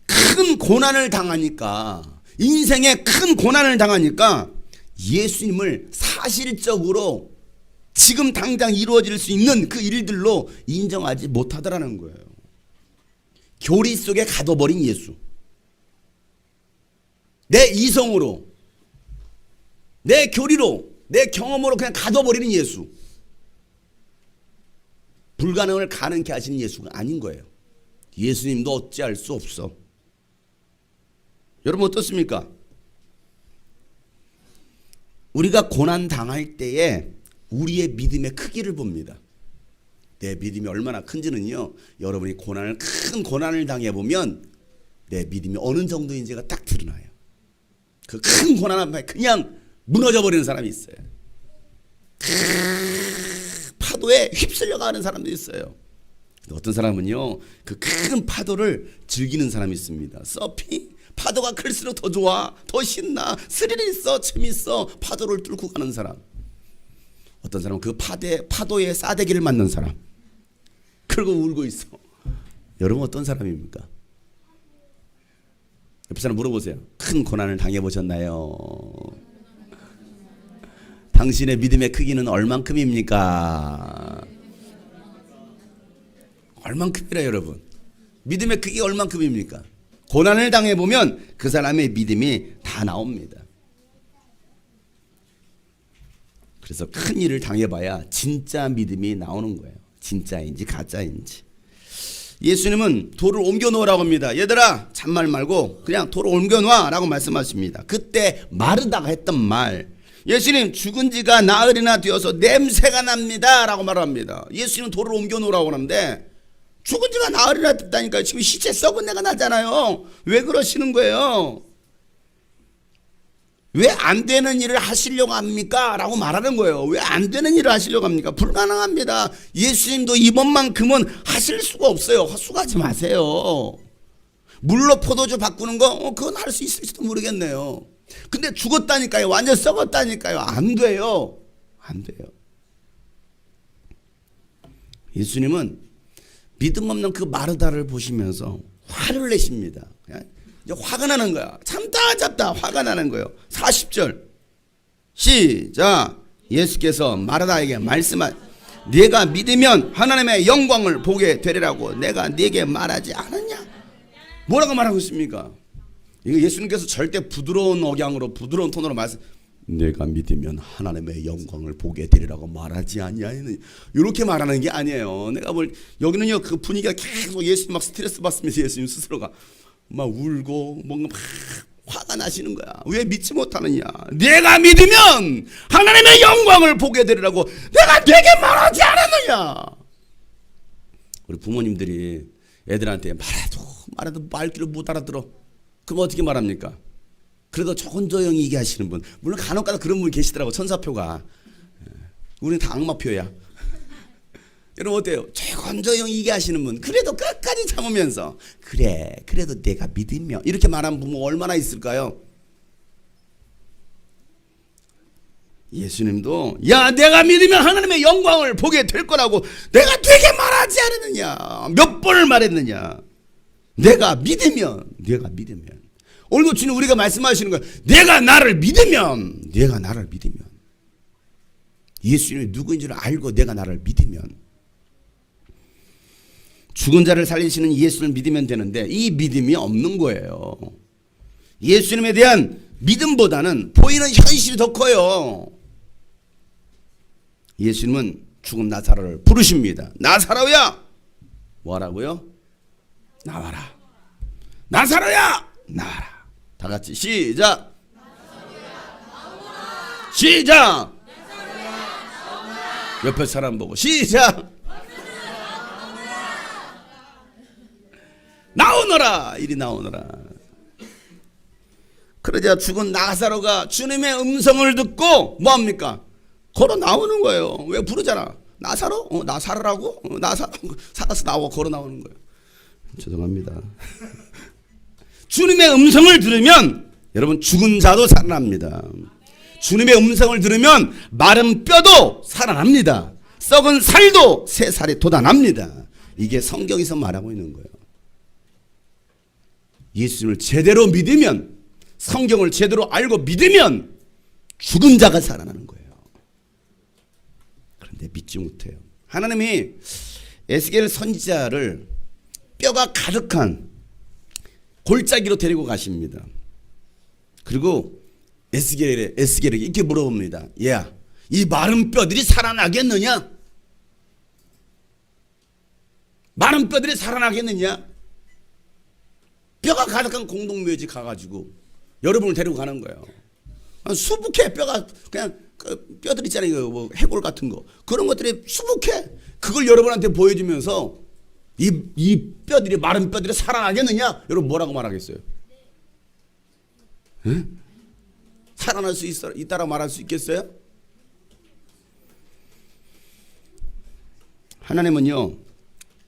큰 고난을 당하니까, 인생에 큰 고난을 당하니까 예수님을 사실적으로 지금 당장 이루어질 수 있는 그 일들로 인정하지 못하더라는 거예요. 교리 속에 가둬버린 예수. 내 이성으로, 내 교리로, 내 경험으로 그냥 가둬버리는 예수. 불가능을 가능케 하시는 예수가 아닌 거예요. 예수님도 어찌할 수 없어. 여러분 어떻습니까? 우리가 고난 당할 때에 우리의 믿음의 크기를 봅니다. 내 믿음이 얼마나 큰지는요, 여러분이 큰 고난을 당해보면 내 믿음이 어느 정도인지가 딱 드러나요. 그 큰 고난 앞에 그냥 무너져 버리는 사람이 있어요. 파도에 휩쓸려 가는 사람도 있어요. 어떤 사람은요, 그 큰 파도를 즐기는 사람이 있습니다. 서핑, 파도가 클수록 더 좋아, 더 신나, 스릴 있어, 재밌어. 파도를 뚫고 가는 사람. 어떤 사람은 그 파도에 싸대기를 맞는 사람. 그리고 울고 있어. 여러분 어떤 사람입니까? 옆에 사람 물어보세요. 큰 고난을 당해보셨나요? 당신의 믿음의 크기는 얼만큼입니까? 얼만큼이라 여러분. 믿음의 크기 얼만큼입니까? 고난을 당해보면 그 사람의 믿음이 다 나옵니다. 그래서 큰 일을 당해봐야 진짜 믿음이 나오는 거예요. 진짜인지 가짜인지. 예수님은 돌을 옮겨 놓으라고 합니다. 얘들아 잔말 말고 그냥 돌을 옮겨 놔라고 말씀하십니다. 그때 마르다가 했던 말, 예수님 죽은 지가 나흘이나 되어서 냄새가 납니다 라고 말합니다. 예수님은 돌을 옮겨 놓으라고 하는데 죽은 지가 나흘이나 됐다니까요. 지금 시체 썩은 내가 나잖아요. 왜 그러시는 거예요? 왜 안 되는 일을 하시려고 합니까? 라고 말하는 거예요. 왜 안 되는 일을 하시려고 합니까? 불가능합니다. 예수님도 이번만큼은 하실 수가 없어요. 헛수고하지 마세요. 물로 포도주 바꾸는 거 그건 할 수 있을지도 모르겠네요. 근데 죽었다니까요. 완전 썩었다니까요. 안 돼요. 안 돼요. 예수님은 믿음 없는 그 마르다를 보시면서 화를 내십니다. 이제 화가 나는 거야. 참다 화가 나는 거예요. 40절 시작. 예수께서 마르다에게 말씀한 네가 믿으면 하나님의 영광을 보게 되리라고 내가 네게 말하지 않았냐? 뭐라고 말하고 있습니까? 이거 예수님께서 절대 부드러운 억양으로 부드러운 톤으로 말씀, 내가 믿으면 하나님의 영광을 보게 되리라고 말하지 않냐, 이렇게 말하는 게 아니에요. 내가 여기는요 그 분위기가 계속 예수님 막 스트레스 받으면서 예수님 스스로가 막 울고 뭔가 막 화가 나시는 거야. 왜 믿지 못하느냐? 내가 믿으면 하나님의 영광을 보게 되리라고 내가 네게 말하지 않았느냐? 우리 부모님들이 애들한테 말해도 말귀를 못 알아들어. 그럼 어떻게 말합니까? 그래도 조곤조용히 얘기하시는 분, 물론 간혹가다 그런 분 계시더라고. 천사표가. 우리는 다 악마표야. 여러분 어때요? 조곤조용히 얘기하시는 분, 그래도 끝까지 참으면서 그래 그래도 내가 믿으며 이렇게 말하는 부모 얼마나 있을까요? 예수님도 야 내가 믿으면 하나님의 영광을 보게 될 거라고 내가 되게 말하지 않았느냐? 몇 번을 말했느냐? 내가 믿으면 오늘도 주님 우리가 말씀하시는 거예요. 내가 나를 믿으면 예수님이 누구인지를 알고 내가 나를 믿으면, 죽은 자를 살리시는 예수를 믿으면 되는데 이 믿음이 없는 거예요. 예수님에 대한 믿음보다는 보이는 현실이 더 커요. 예수님은 죽은 나사로를 부르십니다. 나사로야, 뭐라고요? 나와라. 나사로야, 나와라. 다 같이 시작. 시작. 옆에 사람 보고 시작. 나오너라. 이리 나오너라. 그러자 죽은 나사로가 주님의 음성을 듣고 뭐합니까? 걸어 나오는 거예요. 왜 부르잖아. 나사로? 나사로라고? 살아서 나와. 걸어 나오는 거예요. 죄송합니다. 주님의 음성을 들으면 여러분 죽은 자도 살아납니다. 주님의 음성을 들으면 마른 뼈도 살아납니다. 썩은 살도 새 살이 돋아납니다. 이게 성경에서 말하고 있는 거예요. 예수님을 제대로 믿으면, 성경을 제대로 알고 믿으면 죽은 자가 살아나는 거예요. 그런데 믿지 못해요. 하나님이 에스겔 선지자를 뼈가 가득한 골짜기로 데리고 가십니다. 그리고 에스겔에게 이렇게 물어봅니다. 얘야, 이 마른 뼈들이 살아나겠느냐? 마른 뼈들이 살아나겠느냐? 뼈가 가득한 공동묘지 가가지고 여러분을 데리고 가는 거예요. 수북해. 뼈가 그냥 그 뼈들 있잖아요. 뭐 해골 같은 거, 그런 것들이 수북해. 그걸 여러분한테 보여주면서 이 뼈들이, 마른 뼈들이 살아나겠느냐? 여러분 뭐라고 말하겠어요? 응? 살아날 수 있다라고 말할 수 있겠어요? 하나님은요,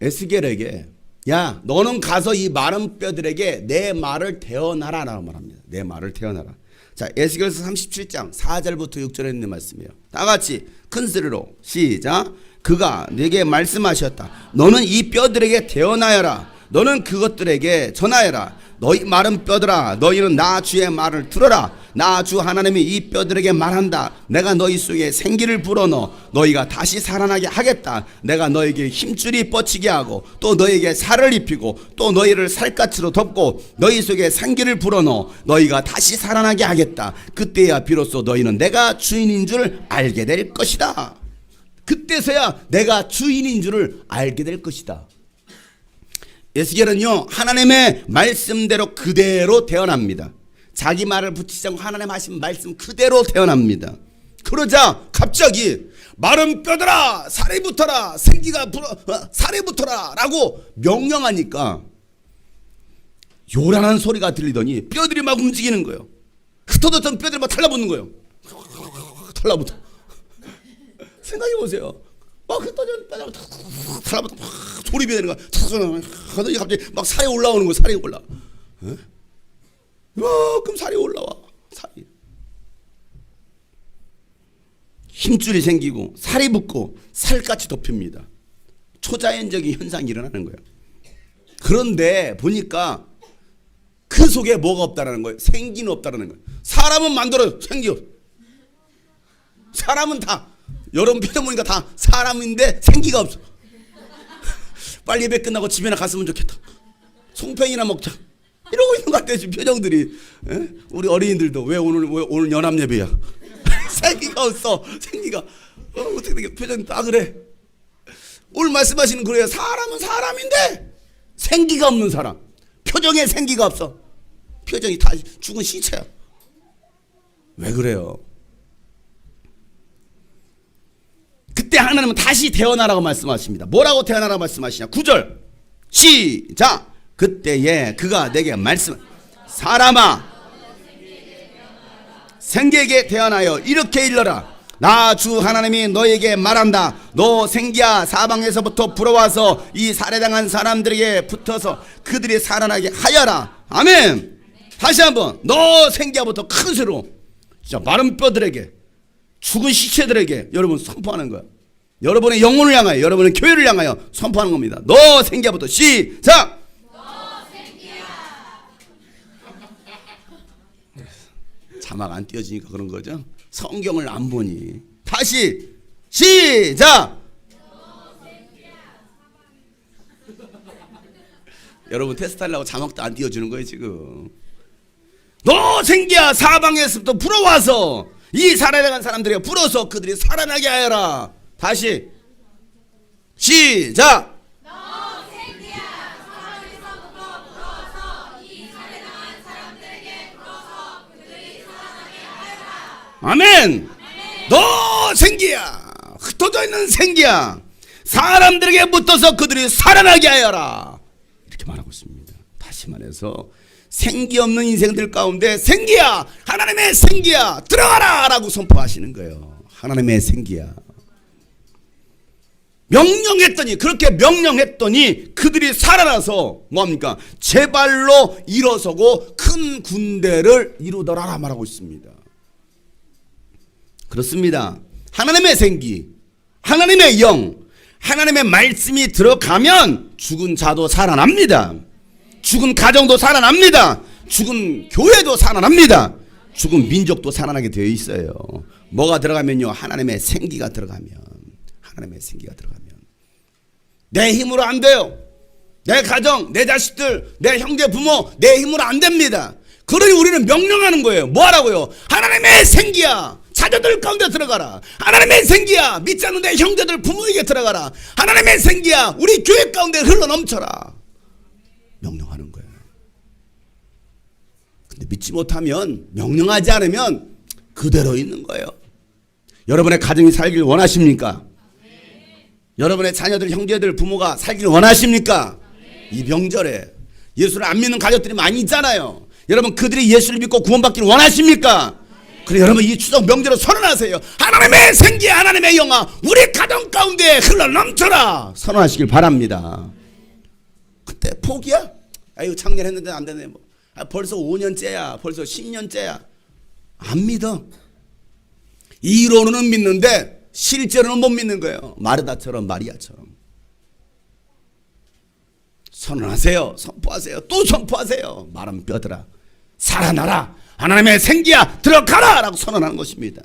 에스겔에게 야, 너는 가서 이 마른 뼈들에게 내 말을 태어나라 라고 말합니다. 내 말을 태어나라. 자, 에스겔서 37장 4절부터 6절에 있는 말씀이에요. 다 같이 큰 소리로 시작. 그가 내게 말씀하셨다. 너는 이 뼈들에게 태어나여라. 너는 그것들에게 전하여라. 너희 마른 뼈들아, 너희는 나 주의 말을 들어라. 나 주 하나님이 이 뼈들에게 말한다. 내가 너희 속에 생기를 불어넣어 너희가 다시 살아나게 하겠다. 내가 너에게 힘줄이 뻗치게 하고 또 너에게 살을 입히고 또 너희를 살갗으로 덮고 너희 속에 생기를 불어넣어 너희가 다시 살아나게 하겠다. 그때야 비로소 너희는 내가 주인인 줄 알게 될 것이다. 그때서야 내가 주인인 줄을 알게 될 것이다. 에스겔은요, 하나님의 말씀대로 그대로 태어납니다. 자기 말을 붙이지 않고 하나님 하신 말씀 그대로 태어납니다. 그러자 갑자기 마른 뼈들아 살이 붙어라, 생기가 살이 붙어라 라고 명령하니까 요란한 소리가 들리더니 뼈들이 막 움직이는 거예요. 흩어졌던 뼈들이 막 달라붙는 거예요. 달라붙어. 생각해보세요. 막 흩어진 뼈들이 달라붙어 막 조립이 되는 거야. 갑자기 막 살이 올라오는 거예요. 살이 올라. 그럼 살이 올라와. 살이. 힘줄이 생기고 살이 붙고 살같이 덮입니다. 초자연적인 현상이 일어나는 거예요. 그런데 보니까 그 속에 뭐가 없다라는 거예요. 생기는 없다라는 거예요. 사람은 만들어요. 생기 없어. 사람은 다, 여러분 표정 보니까 다 사람인데 생기가 없어. 빨리 예배 끝나고 집에나 갔으면 좋겠다. 송편이나 먹자. 이러고 있는 것 같아요. 지금 표정들이. 에? 우리 어린이들도 왜 오늘 연합 예배야? 생기가 없어. 생기가. 어떻게 되게 표정이 다 그래. 오늘 말씀하시는 그래요. 사람은 사람인데 생기가 없는 사람. 표정에 생기가 없어. 표정이 다 죽은 시체야. 왜 그래요? 그때 하나님은 다시 태어나라고 말씀하십니다. 뭐라고 태어나라고 말씀하시냐? 9절 시작. 그때에 그가 내게 말씀, 사람아 생기에게 태어나여 이렇게 일러라. 나 주 하나님이 너에게 말한다. 너 생기야 사방에서부터 불어와서 이 살해당한 사람들에게 붙어서 그들이 살아나게 하여라. 아멘. 다시 한번 너 생기야부터 큰 소리로 진짜 마른 뼈들에게, 죽은 시체들에게 여러분 선포하는 거야. 여러분의 영혼을 향하여, 여러분의 교회를 향하여 선포하는 겁니다. 너 생기야부터 시작. 자막 안 띄워지니까 그런 거죠. 성경을 안 보니. 다시 시작. 여러분 테스트하려고 자막도 안 띄워주는 거예요 지금. 너 생기야 사방에서부터 불어와서 이 살아나간 사람들에게 불어서 그들이 살아나게 하여라. 다시 시작. 아멘. 너 생기야, 흩어져 있는 생기야, 사람들에게 붙어서 그들이 살아나게 하여라. 이렇게 말하고 있습니다. 다시 말해서 생기 없는 인생들 가운데 생기야, 하나님의 생기야 들어가라 라고 선포하시는 거예요. 하나님의 생기야. 명령했더니, 그렇게 명령했더니 그들이 살아나서 뭐합니까? 제 발로 일어서고 큰 군대를 이루더라 말하고 있습니다. 그렇습니다. 하나님의 생기, 하나님의 영, 하나님의 말씀이 들어가면 죽은 자도 살아납니다. 죽은 가정도 살아납니다. 죽은 교회도 살아납니다. 죽은 민족도 살아나게 되어 있어요. 뭐가 들어가면요? 하나님의 생기가 들어가면. 하나님의 생기가 들어가면. 내 힘으로 안 돼요. 내 가정, 내 자식들, 내 형제 부모, 내 힘으로 안 됩니다. 그러니 우리는 명령하는 거예요. 뭐 하라고요? 하나님의 생기야, 자녀들 가운데 들어가라. 하나님의 생기야, 믿지 않는 내 형제들 부모에게 들어가라. 하나님의 생기야, 우리 교회 가운데 흘러넘쳐라. 명령하는 거예요. 근데 믿지 못하면, 명령하지 않으면 그대로 있는 거예요. 여러분의 가정이 살길 원하십니까? 여러분의 자녀들, 형제들, 부모가 살길 원하십니까? 이 명절에 예수를 안 믿는 가족들이 많이 있잖아요. 여러분 그들이 예수를 믿고 구원받기를 원하십니까? 그래 여러분 이 추석 명절을 선언하세요. 하나님의 생기, 하나님의 영화 우리 가정 가운데 흘러넘쳐라 선언하시길 바랍니다. 그때 포기야? 아이고 작년 했는데 안 되네. 뭐. 벌써 5년째야, 벌써 10년째야. 안 믿어. 이론은 믿는데 실제로는 못 믿는 거예요. 마르다처럼 마리아처럼. 선언하세요. 선포하세요. 또 선포하세요. 마른 뼈들아 살아나라. 하나님의 생기야 들어가라 라고 선언하는 것입니다.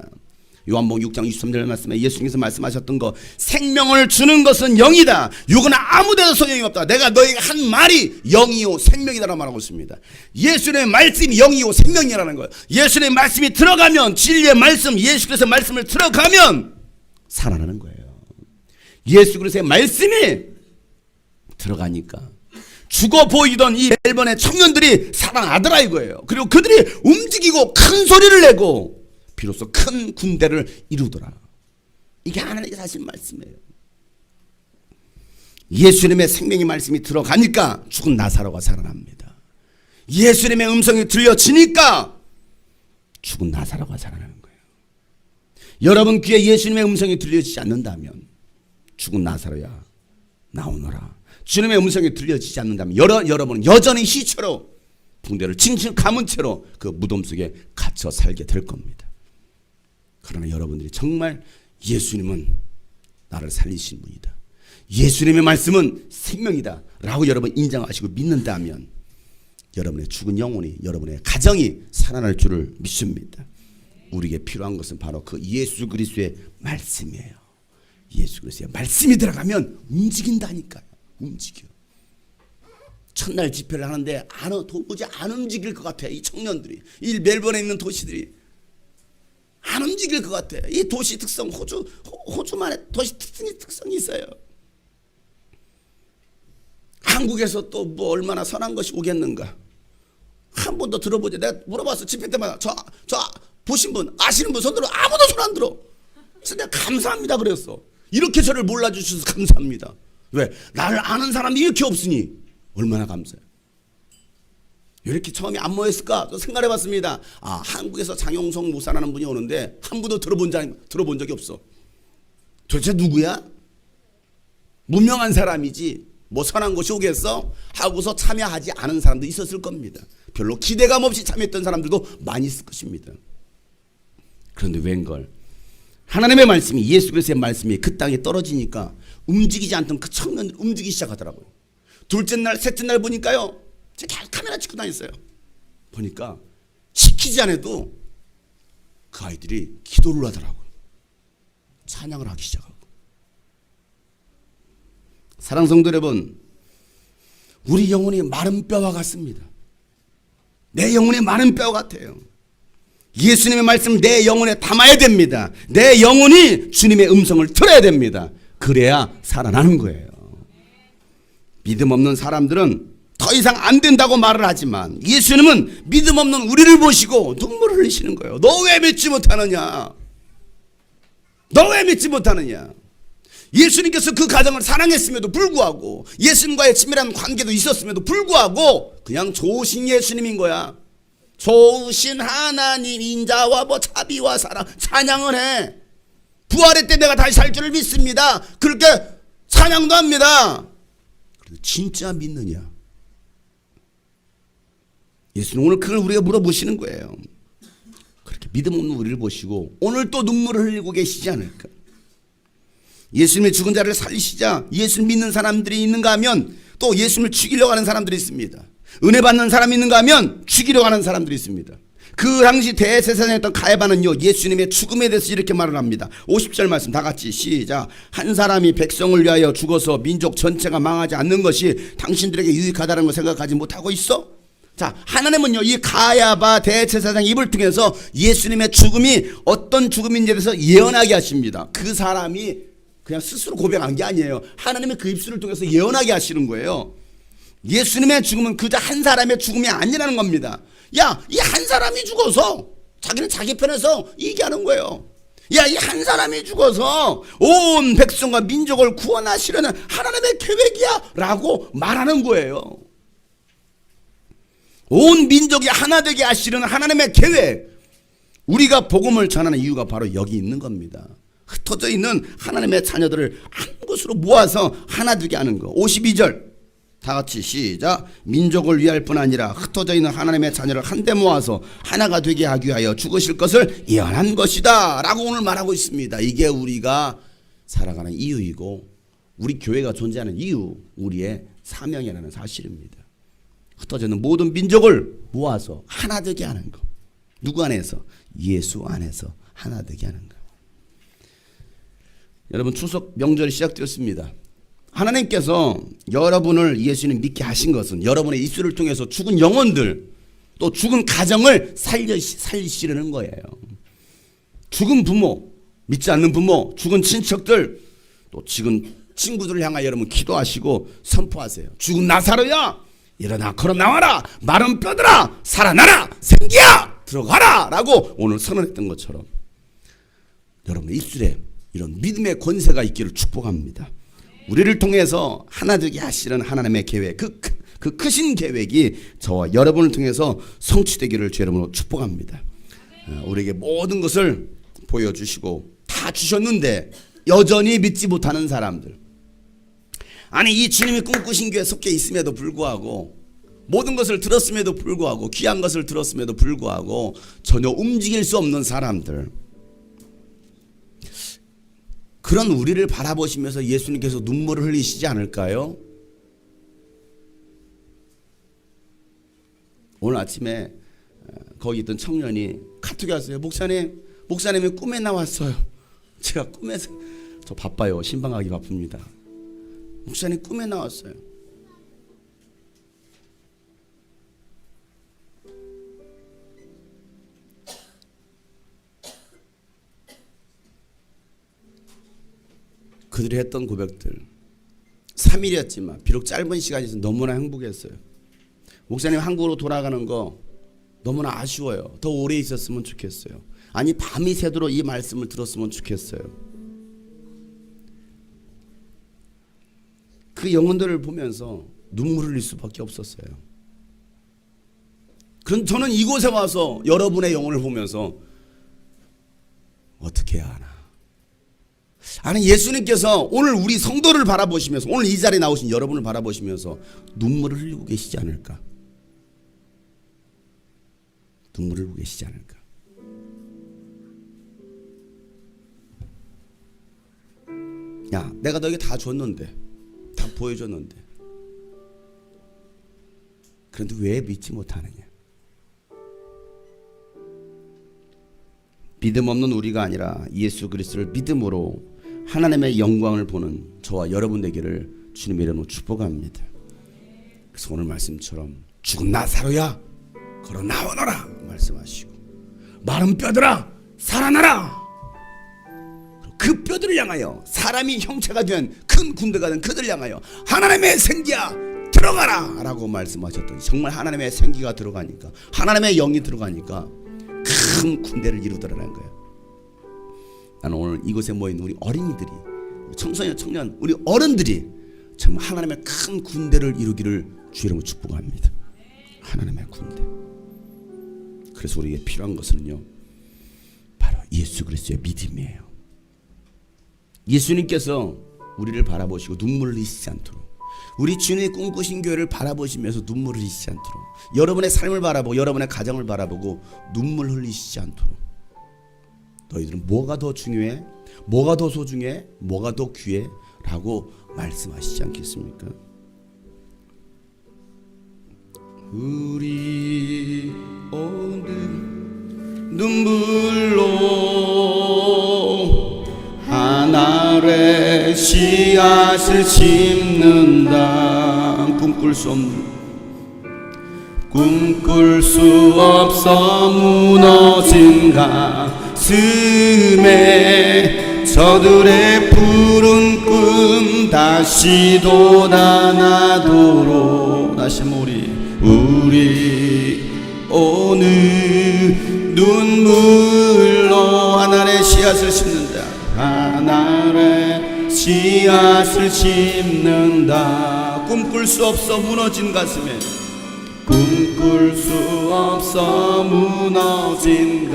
요한복음 6장 23절 말씀에 예수님께서 말씀하셨던 거, 생명을 주는 것은 영이다. 육은 아무 데도 소용이 없다. 내가 너에게 한 말이 영이요 생명이다라고 말하고 있습니다. 예수님의 말씀이 영이요 생명이라는 거예요. 예수님의 말씀이 들어가면, 진리의 말씀, 예수 그리스도의 말씀을 들어가면 살아나는 거예요. 예수 그리스도의 말씀이 들어가니까 죽어 보이던 이 멜번의 청년들이 살아나더라 이거예요. 그리고 그들이 움직이고 큰 소리를 내고 비로소 큰 군대를 이루더라. 이게 하나님의 사실 말씀이에요. 예수님의 생명의 말씀이 들어가니까 죽은 나사로가 살아납니다. 예수님의 음성이 들려지니까 죽은 나사로가 살아나는 거예요. 여러분 귀에 예수님의 음성이 들려지지 않는다면 죽은 나사로야 나오너라. 주님의 음성이 들려지지 않는다면 여러분은 여전히 시체로 붕대를 칭칭 감은 채로 그 무덤 속에 갇혀 살게 될 겁니다. 그러나 여러분들이 정말 예수님은 나를 살리신 분이다, 예수님의 말씀은 생명이다 라고 여러분 인정하시고 믿는다면 여러분의 죽은 영혼이, 여러분의 가정이 살아날 줄을 믿습니다. 우리에게 필요한 것은 바로 그 예수 그리스도의 말씀이에요. 예수 그리스도의 말씀이 들어가면 움직인다니까요. 움직여. 첫날 집회를 하는데 도무지 안 움직일 것 같아. 이 청년들이, 이 멜번에 있는 도시들이 안 움직일 것 같아. 이 도시 특성, 호주만의 도시 특성이 있어요. 한국에서 또 뭐 얼마나 선한 것이 오겠는가. 한 번도 들어보지. 내가 물어봤어. 집회 때마다 저 보신 분, 아시는 분 손들어. 아무도 손 안 들어. 그래서 내가 감사합니다 그랬어. 이렇게 저를 몰라주셔서 감사합니다. 왜? 나를 아는 사람이 이렇게 없으니 얼마나 감사해요. 왜 이렇게 처음에 안 모였을까? 또 생각해봤습니다. 한국에서 장용성 목사라는 분이 오는데 한 번도 들어본 적이 없어. 도대체 누구야? 무명한 사람이지 뭐 선한 것이 오겠어? 하고서 참여하지 않은 사람도 있었을 겁니다. 별로 기대감 없이 참여했던 사람들도 많이 있을 것입니다. 그런데 웬걸 하나님의 말씀이, 예수 그리스도의 말씀이 그 땅에 떨어지니까 움직이지 않던 그 청년들이 움직이기 시작하더라고요. 둘째 날, 셋째 날 보니까요, 제가 카메라 찍고 다녔어요. 보니까 시키지 않아도 그 아이들이 기도를 하더라고요. 찬양을 하기 시작하고. 사랑하는 성도 여러분, 우리 영혼이 마른 뼈와 같습니다. 내 영혼이 마른 뼈 같아요. 예수님의 말씀 내 영혼에 담아야 됩니다. 내 영혼이 주님의 음성을 들어야 됩니다. 그래야 살아나는 거예요. 믿음 없는 사람들은 더 이상 안 된다고 말을 하지만 예수님은 믿음 없는 우리를 보시고 눈물을 흘리시는 거예요. 너 왜 믿지 못하느냐? 너 왜 믿지 못하느냐? 예수님께서 그 가정을 사랑했음에도 불구하고, 예수님과의 친밀한 관계도 있었음에도 불구하고 그냥 좋으신 예수님인 거야. 좋으신 하나님, 인자와 자비와 사랑 찬양을 해. 부활의 때 내가 다시 살 줄을 믿습니다. 그렇게 찬양도 합니다. 그런데 진짜 믿느냐? 예수님 오늘 그걸 우리가 물어보시는 거예요. 그렇게 믿음 없는 우리를 보시고 오늘 또 눈물을 흘리고 계시지 않을까? 예수님의 죽은 자를 살리시자 예수를 믿는 사람들이 있는가 하면 또 예수님을 죽이려고 하는 사람들이 있습니다. 은혜 받는 사람이 있는가 하면 죽이려고 하는 사람들이 있습니다. 그 당시 대제사장이었던 가야바는요, 예수님의 죽음에 대해서 이렇게 말을 합니다. 50절 말씀 다 같이 시작. 한 사람이 백성을 위하여 죽어서 민족 전체가 망하지 않는 것이 당신들에게 유익하다는 걸 생각하지 못하고 있어? 자, 하나님은요, 이 가야바 대제사장 입을 통해서 예수님의 죽음이 어떤 죽음인지에 대해서 예언하게 하십니다. 그 사람이 그냥 스스로 고백한 게 아니에요. 하나님이 그 입술을 통해서 예언하게 하시는 거예요. 예수님의 죽음은 그저 한 사람의 죽음이 아니라는 겁니다. 야, 이 한 사람이 죽어서 자기는 자기 편에서 얘기하는 거예요. 야, 이 한 사람이 죽어서 온 백성과 민족을 구원하시려는 하나님의 계획이야 라고 말하는 거예요. 온 민족이 하나 되게 하시려는 하나님의 계획. 우리가 복음을 전하는 이유가 바로 여기 있는 겁니다. 흩어져 있는 하나님의 자녀들을 한 곳으로 모아서 하나 되게 하는 거. 52절 다 같이 시작. 민족을 위할 뿐 아니라 흩어져 있는 하나님의 자녀를 한데 모아서 하나가 되게 하기 위하여 죽으실 것을 예언한 것이다 라고 오늘 말하고 있습니다. 이게 우리가 살아가는 이유이고 우리 교회가 존재하는 이유, 우리의 사명이라는 사실입니다. 흩어져 있는 모든 민족을 모아서 하나 되게 하는 것. 누구 안에서? 예수 안에서 하나 되게 하는 것. 여러분, 추석 명절이 시작되었습니다. 하나님께서 여러분을 예수님 믿게 하신 것은 여러분의 입술을 통해서 죽은 영혼들, 또 죽은 가정을 살리시려는 거예요. 죽은 부모, 믿지 않는 부모, 죽은 친척들, 또 죽은 친구들을 향하여 여러분 기도하시고 선포하세요. 죽은 나사로야, 일어나 걸어 나와라. 마른 뼈들아 살아나라. 생기야 들어가라 라고 오늘 선언했던 것처럼 여러분의 입술에 이런 믿음의 권세가 있기를 축복합니다. 우리를 통해서 하나 되게 하시는 하나님의 계획, 그 크신 계획이 저와 여러분을 통해서 성취되기를 주 여러분으로 축복합니다. 우리에게 모든 것을 보여주시고 다 주셨는데 여전히 믿지 못하는 사람들, 아니 이 주님이 꿈꾸신 교회에 속해 있음에도 불구하고 모든 것을 들었음에도 불구하고 귀한 것을 들었음에도 불구하고 전혀 움직일 수 없는 사람들, 그런 우리를 바라보시면서 예수님께서 눈물을 흘리시지 않을까요? 오늘 아침에 거기 있던 청년이 카톡이 왔어요. 목사님이 꿈에 나왔어요. 제가 꿈에서, 저 바빠요. 신방하기 바쁩니다. 목사님 꿈에 나왔어요. 그들이 했던 고백들 3일이었지만 비록 짧은 시간이지만 너무나 행복했어요. 목사님 한국으로 돌아가는 거 너무나 아쉬워요. 더 오래 있었으면 좋겠어요. 아니 밤이 새도록 이 말씀을 들었으면 좋겠어요. 그 영혼들을 보면서 눈물을 흘릴 수밖에 없었어요. 그럼 저는 이곳에 와서 여러분의 영혼을 보면서 어떻게 해야 하나. 아니 예수님께서 오늘 우리 성도를 바라보시면서 오늘 이 자리에 나오신 여러분을 바라보시면서 눈물을 흘리고 계시지 않을까. 눈물을 흘리고 계시지 않을까. 야, 내가 너에게 다 줬는데, 다 보여줬는데, 그런데 왜 믿지 못하느냐. 믿음 없는 우리가 아니라 예수 그리스도를 믿음으로 하나님의 영광을 보는 저와 여러분 되기를 주님의 이름으로 축복합니다. 그래서 오늘 말씀처럼 죽은 나사로야 걸어 나오너라 말씀하시고, 마른 뼈들아 살아나라. 그 뼈들을 향하여 사람이 형체가 된 큰 군대가 된 그들을 향하여 하나님의 생기야 들어가라 라고 말씀하셨더니 정말 하나님의 생기가 들어가니까, 하나님의 영이 들어가니까 큰 군대를 이루더라는 거예요. 나는 오늘 이곳에 모인 우리 어린이들이, 우리 청소년, 청년, 우리 어른들이 정말 하나님의 큰 군대를 이루기를 주 이름으로 축복합니다. 하나님의 군대. 그래서 우리에게 필요한 것은요, 바로 예수 그리스도의 믿음이에요. 예수님께서 우리를 바라보시고 눈물을 흘리시지 않도록, 우리 주님이 꿈꾸신 교회를 바라보시면서 눈물을 흘리시지 않도록, 여러분의 삶을 바라보고 여러분의 가정을 바라보고 눈물 흘리시지 않도록, 너희들은 뭐가 더 중요해? 뭐가 더 소중해? 뭐가 더 귀해? 라고 말씀하시지 않겠습니까? 우리 오늘 눈물로 하늘의 씨앗을 심는다. 꿈꿀 수 없는 꿈꿀 수 없어 무너진 가슴에 저들의 푸른 꿈 다시 돋아나도록. 다시 우리 오늘 눈물로 하늘의 씨앗을 심는다. 하늘의 씨앗을 심는다. 꿈꿀 수 없어 무너진 가슴에, 꿈꿀 수 없어 무너진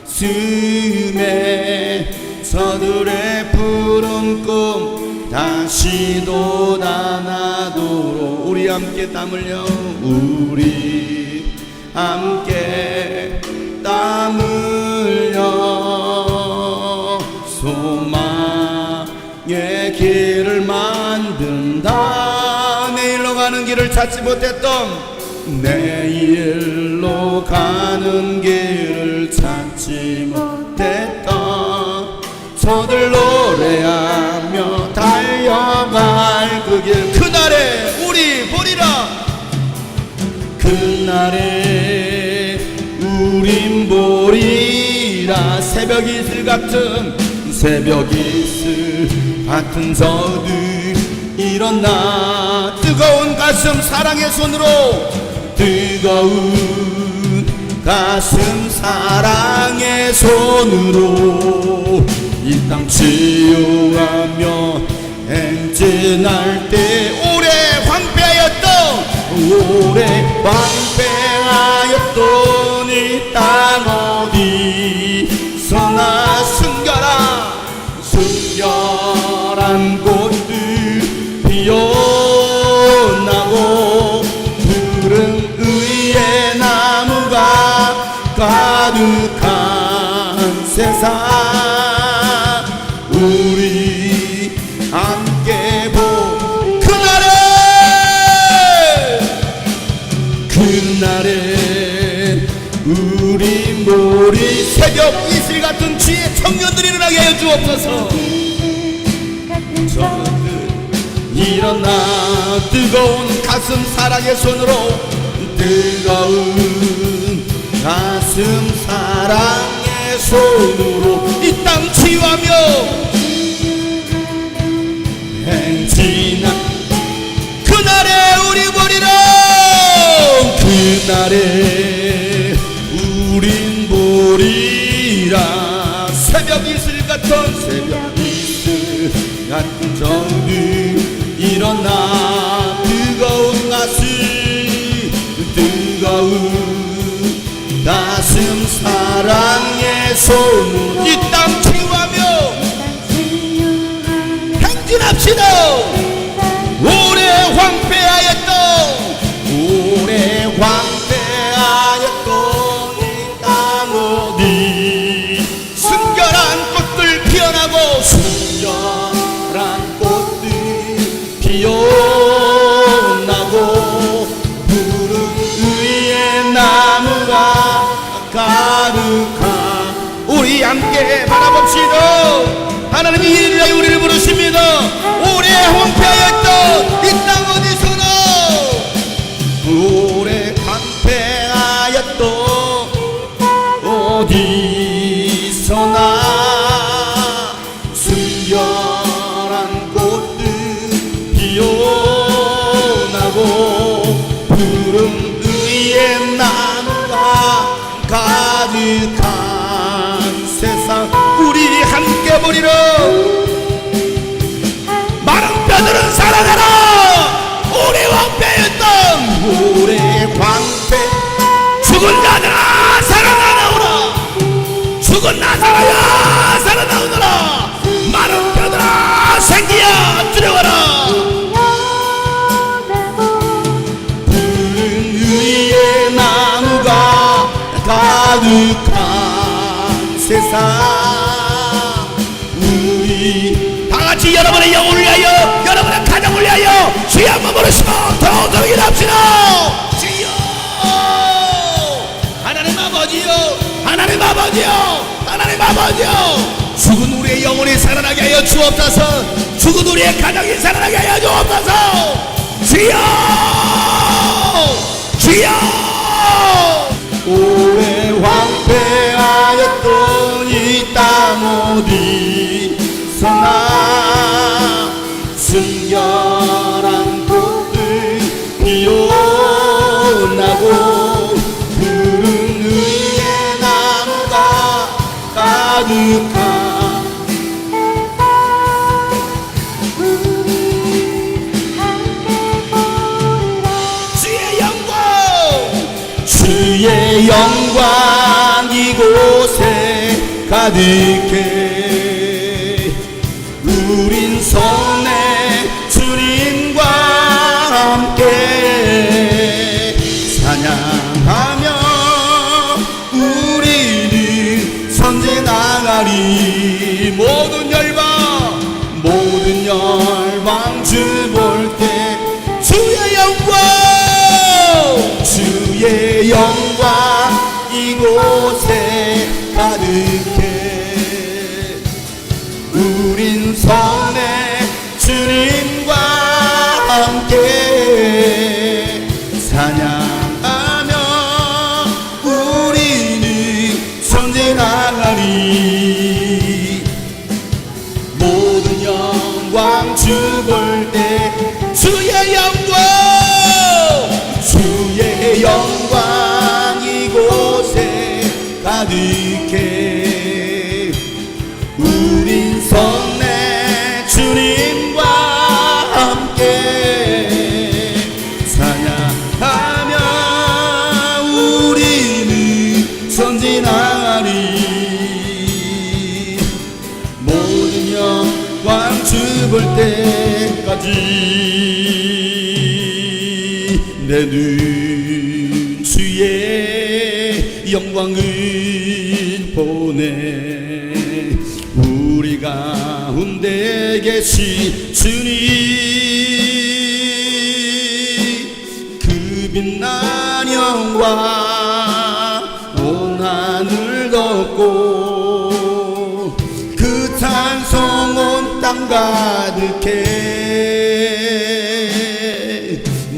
가슴에 저들의 푸른 꿈 다시 돋아나도록. 우리 함께 땀 흘려, 우리 함께 땀 흘려 소망의 길을 만든다. 내일로 가는 길을 찾지 못했던, 내일로 가는 길을 찾지 못했던 저들 노래하며 달려갈 그 길, 그날에 우리 보리라. 그날에 우린 보리라. 새벽 이슬 같은 저들 일어나. 뜨거운 가슴 사랑의 손으로, 뜨거운 가슴 사랑의 손으로 이 땅 치유하며 행진할 때, 오래 황폐하였던 이 땅 어디서나 순결한 꽃들 피어나고 푸른 의의 나무가 가득한 세상. 우리 함께 그날에 우리 모리 새벽 이슬 같은 주의 청년들이 일어나게 하여 주옵소서. 저들 일어나 뜨거운 가슴 사랑의 손으로, 뜨거운 가슴 사랑의 손으로 이 땅 치유하며 행진한 그날에 우리 보리라. 그날에 우린 보리라. 새벽 이슬 같은 저들 일어나 뜨거운 가슴 사랑의 손으로 이 땅 치유하며 행진합시다. 오래 황폐하였던 이 땅 어디 순결한 꽃들 피어나고, 순결한 꽃들 피어나고 푸른 의의 나무가 가득한. 우리 함께 바라봅시다. 하나님이 이리라 우리를 부르십니다. 오래 황폐하였던 이 땅 어디서나, 오래 황폐하였던 어디서나 순결한 꽃들 피어나고 푸른 의의 나무가 가득한 세상. 우리 함께 보리라. 마른 뼈들은 살아나라. 오래 황폐했던 죽은 자들아 살아나오라. 죽은 나사로야 살아나오너라. 마른 뼈들아 생기야 들어와라. 푸른 의의 나무가 가득한 세상. 우리 다같이 여러분의 영혼을 위하여, 여러분의 가정을 위하여 주의 한번 부르시고 더욱더 일합시다. 주여 하나님 아버지요, 하나님 아버지요, 하나님 아버지요. 죽은 우리의 영혼이 살아나게 하여 주옵소서. 죽은 우리의 가정이 살아나게 하여 주옵소서. 주여 주여 오래 황폐하였던 이 땅 어디서나 순결한 꽃들 피어나고 푸른 의의 나무가 가득한 주의 영광 이곳에 가득해 우린 손에 주님과 함께 찬양하며 우리는 선제 나가리 모든 열방 주 볼 때 주의 영광 이곳에 가득해 우린 손에 주님과 함께 찬양하며 우리는 선제 나가리 모든 영광 주 볼 때 주의 영광 이곳에 가득해 우린 손에 주님과 함께 찬양하며 우리는 선진하리 모든 영광 주 볼 때까지 내 눈 주의 영광을 보내 우리 가운데 계신 주님 그 빛난 영광 온 하늘 덮고 그 찬송 온 땅 가득해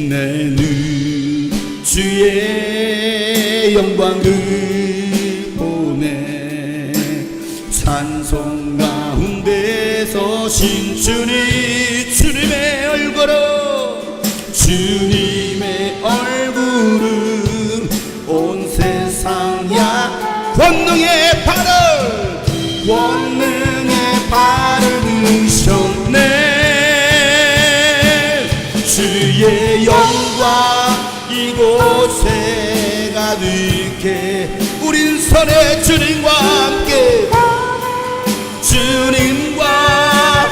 내 눈 주의 영광을 보내 찬송 가운데 서신 주님의 얼굴은 온 세상야 권능의 발을 드셨네 주의 영광 이곳에 가득해 우린 선에 주님과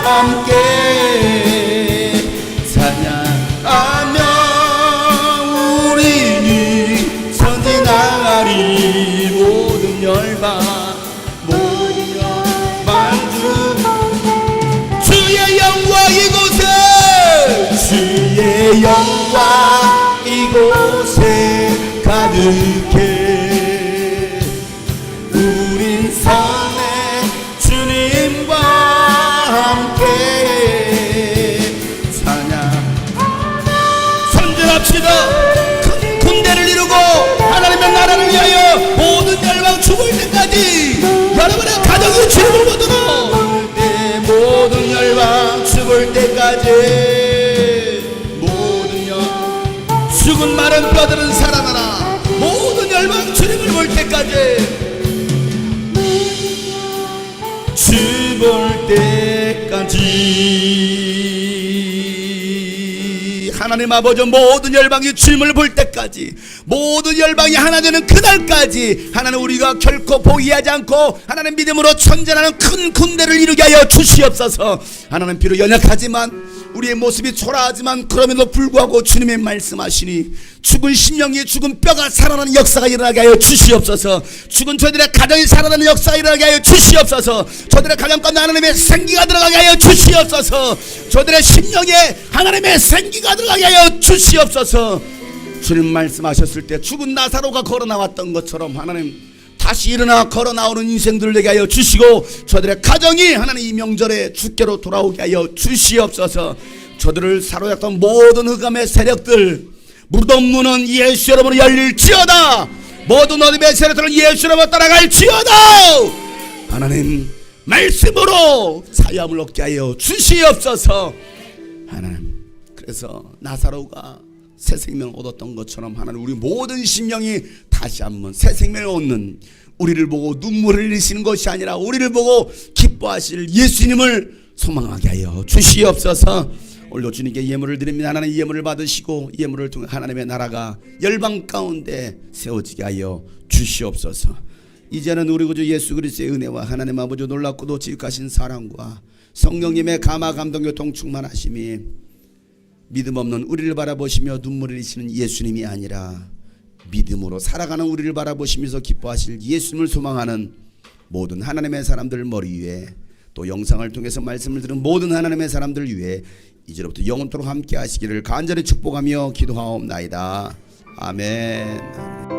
함께 찬양하며 우리는 선진하리 모든 열방 주의 영광 이곳에 가득해 우린 선에 주님과 함께 찬양 선전합시다 큰 군대를 이루고 하나님의 나라를 위하여 모든 열방 죽을 때까지 여러분의 가정이 주님을 보도록 모든 열방 죽을 때까지 죽은 마른 뼈들은 살아나라 모든 열방 주님을 볼 때까지 주 볼 때까지 하나님 아버지 모든 열방이 주님을 볼 때까지 모든 열방이 하나 되는 그날까지 하나님 우리가 결코 포기하지 않고 하나님 믿음으로 전전하는 큰 군대를 이루게 하여 주시옵소서 하나님 비록 연약하지만 우리의 모습이 초라하지만 그럼에도 불구하고 주님의 말씀하시니 죽은 심령이 죽은 뼈가 살아나는 역사가 일어나게 하여 주시옵소서 죽은 저들의 가정이 살아나는 역사가 일어나게 하여 주시옵소서 저들의 가정 가운데 하나님의 생기가 들어가게 하여 주시옵소서 저들의 심령에 하나님의 생기가 들어가게 하여 주시옵소서 주님 말씀하셨을 때 죽은 나사로가 걸어 나왔던 것처럼 하나님 다시 일어나 걸어 나오는 인생들을 되게 하여 주시고 저들의 가정이 하나님 이 명절에 주께로 돌아오게 하여 주시옵소서 저들을 사로잡던 모든 흑암의 세력들 무덤 문은 예수 이름으로 열릴지어다. 모든 어둠의 세력들은 예수 이름으로 따라갈지어다. 하나님 말씀으로 사함을 얻게 하여 주시옵소서. 하나님, 그래서 나사로가 새 생명을 얻었던 것처럼 하나님 우리 모든 심령이 다시 한번 새 생명을 얻는, 우리를 보고 눈물을 흘리시는 것이 아니라 우리를 보고 기뻐하실 예수님을 소망하게 하여 주시옵소서. 오늘도 주님께 예물을 드립니다. 하나님 예물을 받으시고 예물을 통해 하나님의 나라가 열방 가운데 세워지게 하여 주시옵소서. 이제는 우리 구주 예수 그리스도의 은혜와 하나님 아버지 놀랍고도 지극하신 사랑과 성령님의 감화 감동 교통 충만하심이 믿음 없는 우리를 바라보시며 눈물을 흘리시는 예수님이 아니라 믿음으로 살아가는 우리를 바라보시면서 기뻐하실 예수님을 소망하는 모든 하나님의 사람들 머리 위에, 또 영상을 통해서 말씀을 들은 모든 하나님의 사람들 위해 이제로부터 영원토록 함께 하시기를 간절히 축복하며 기도하옵나이다. 아멘.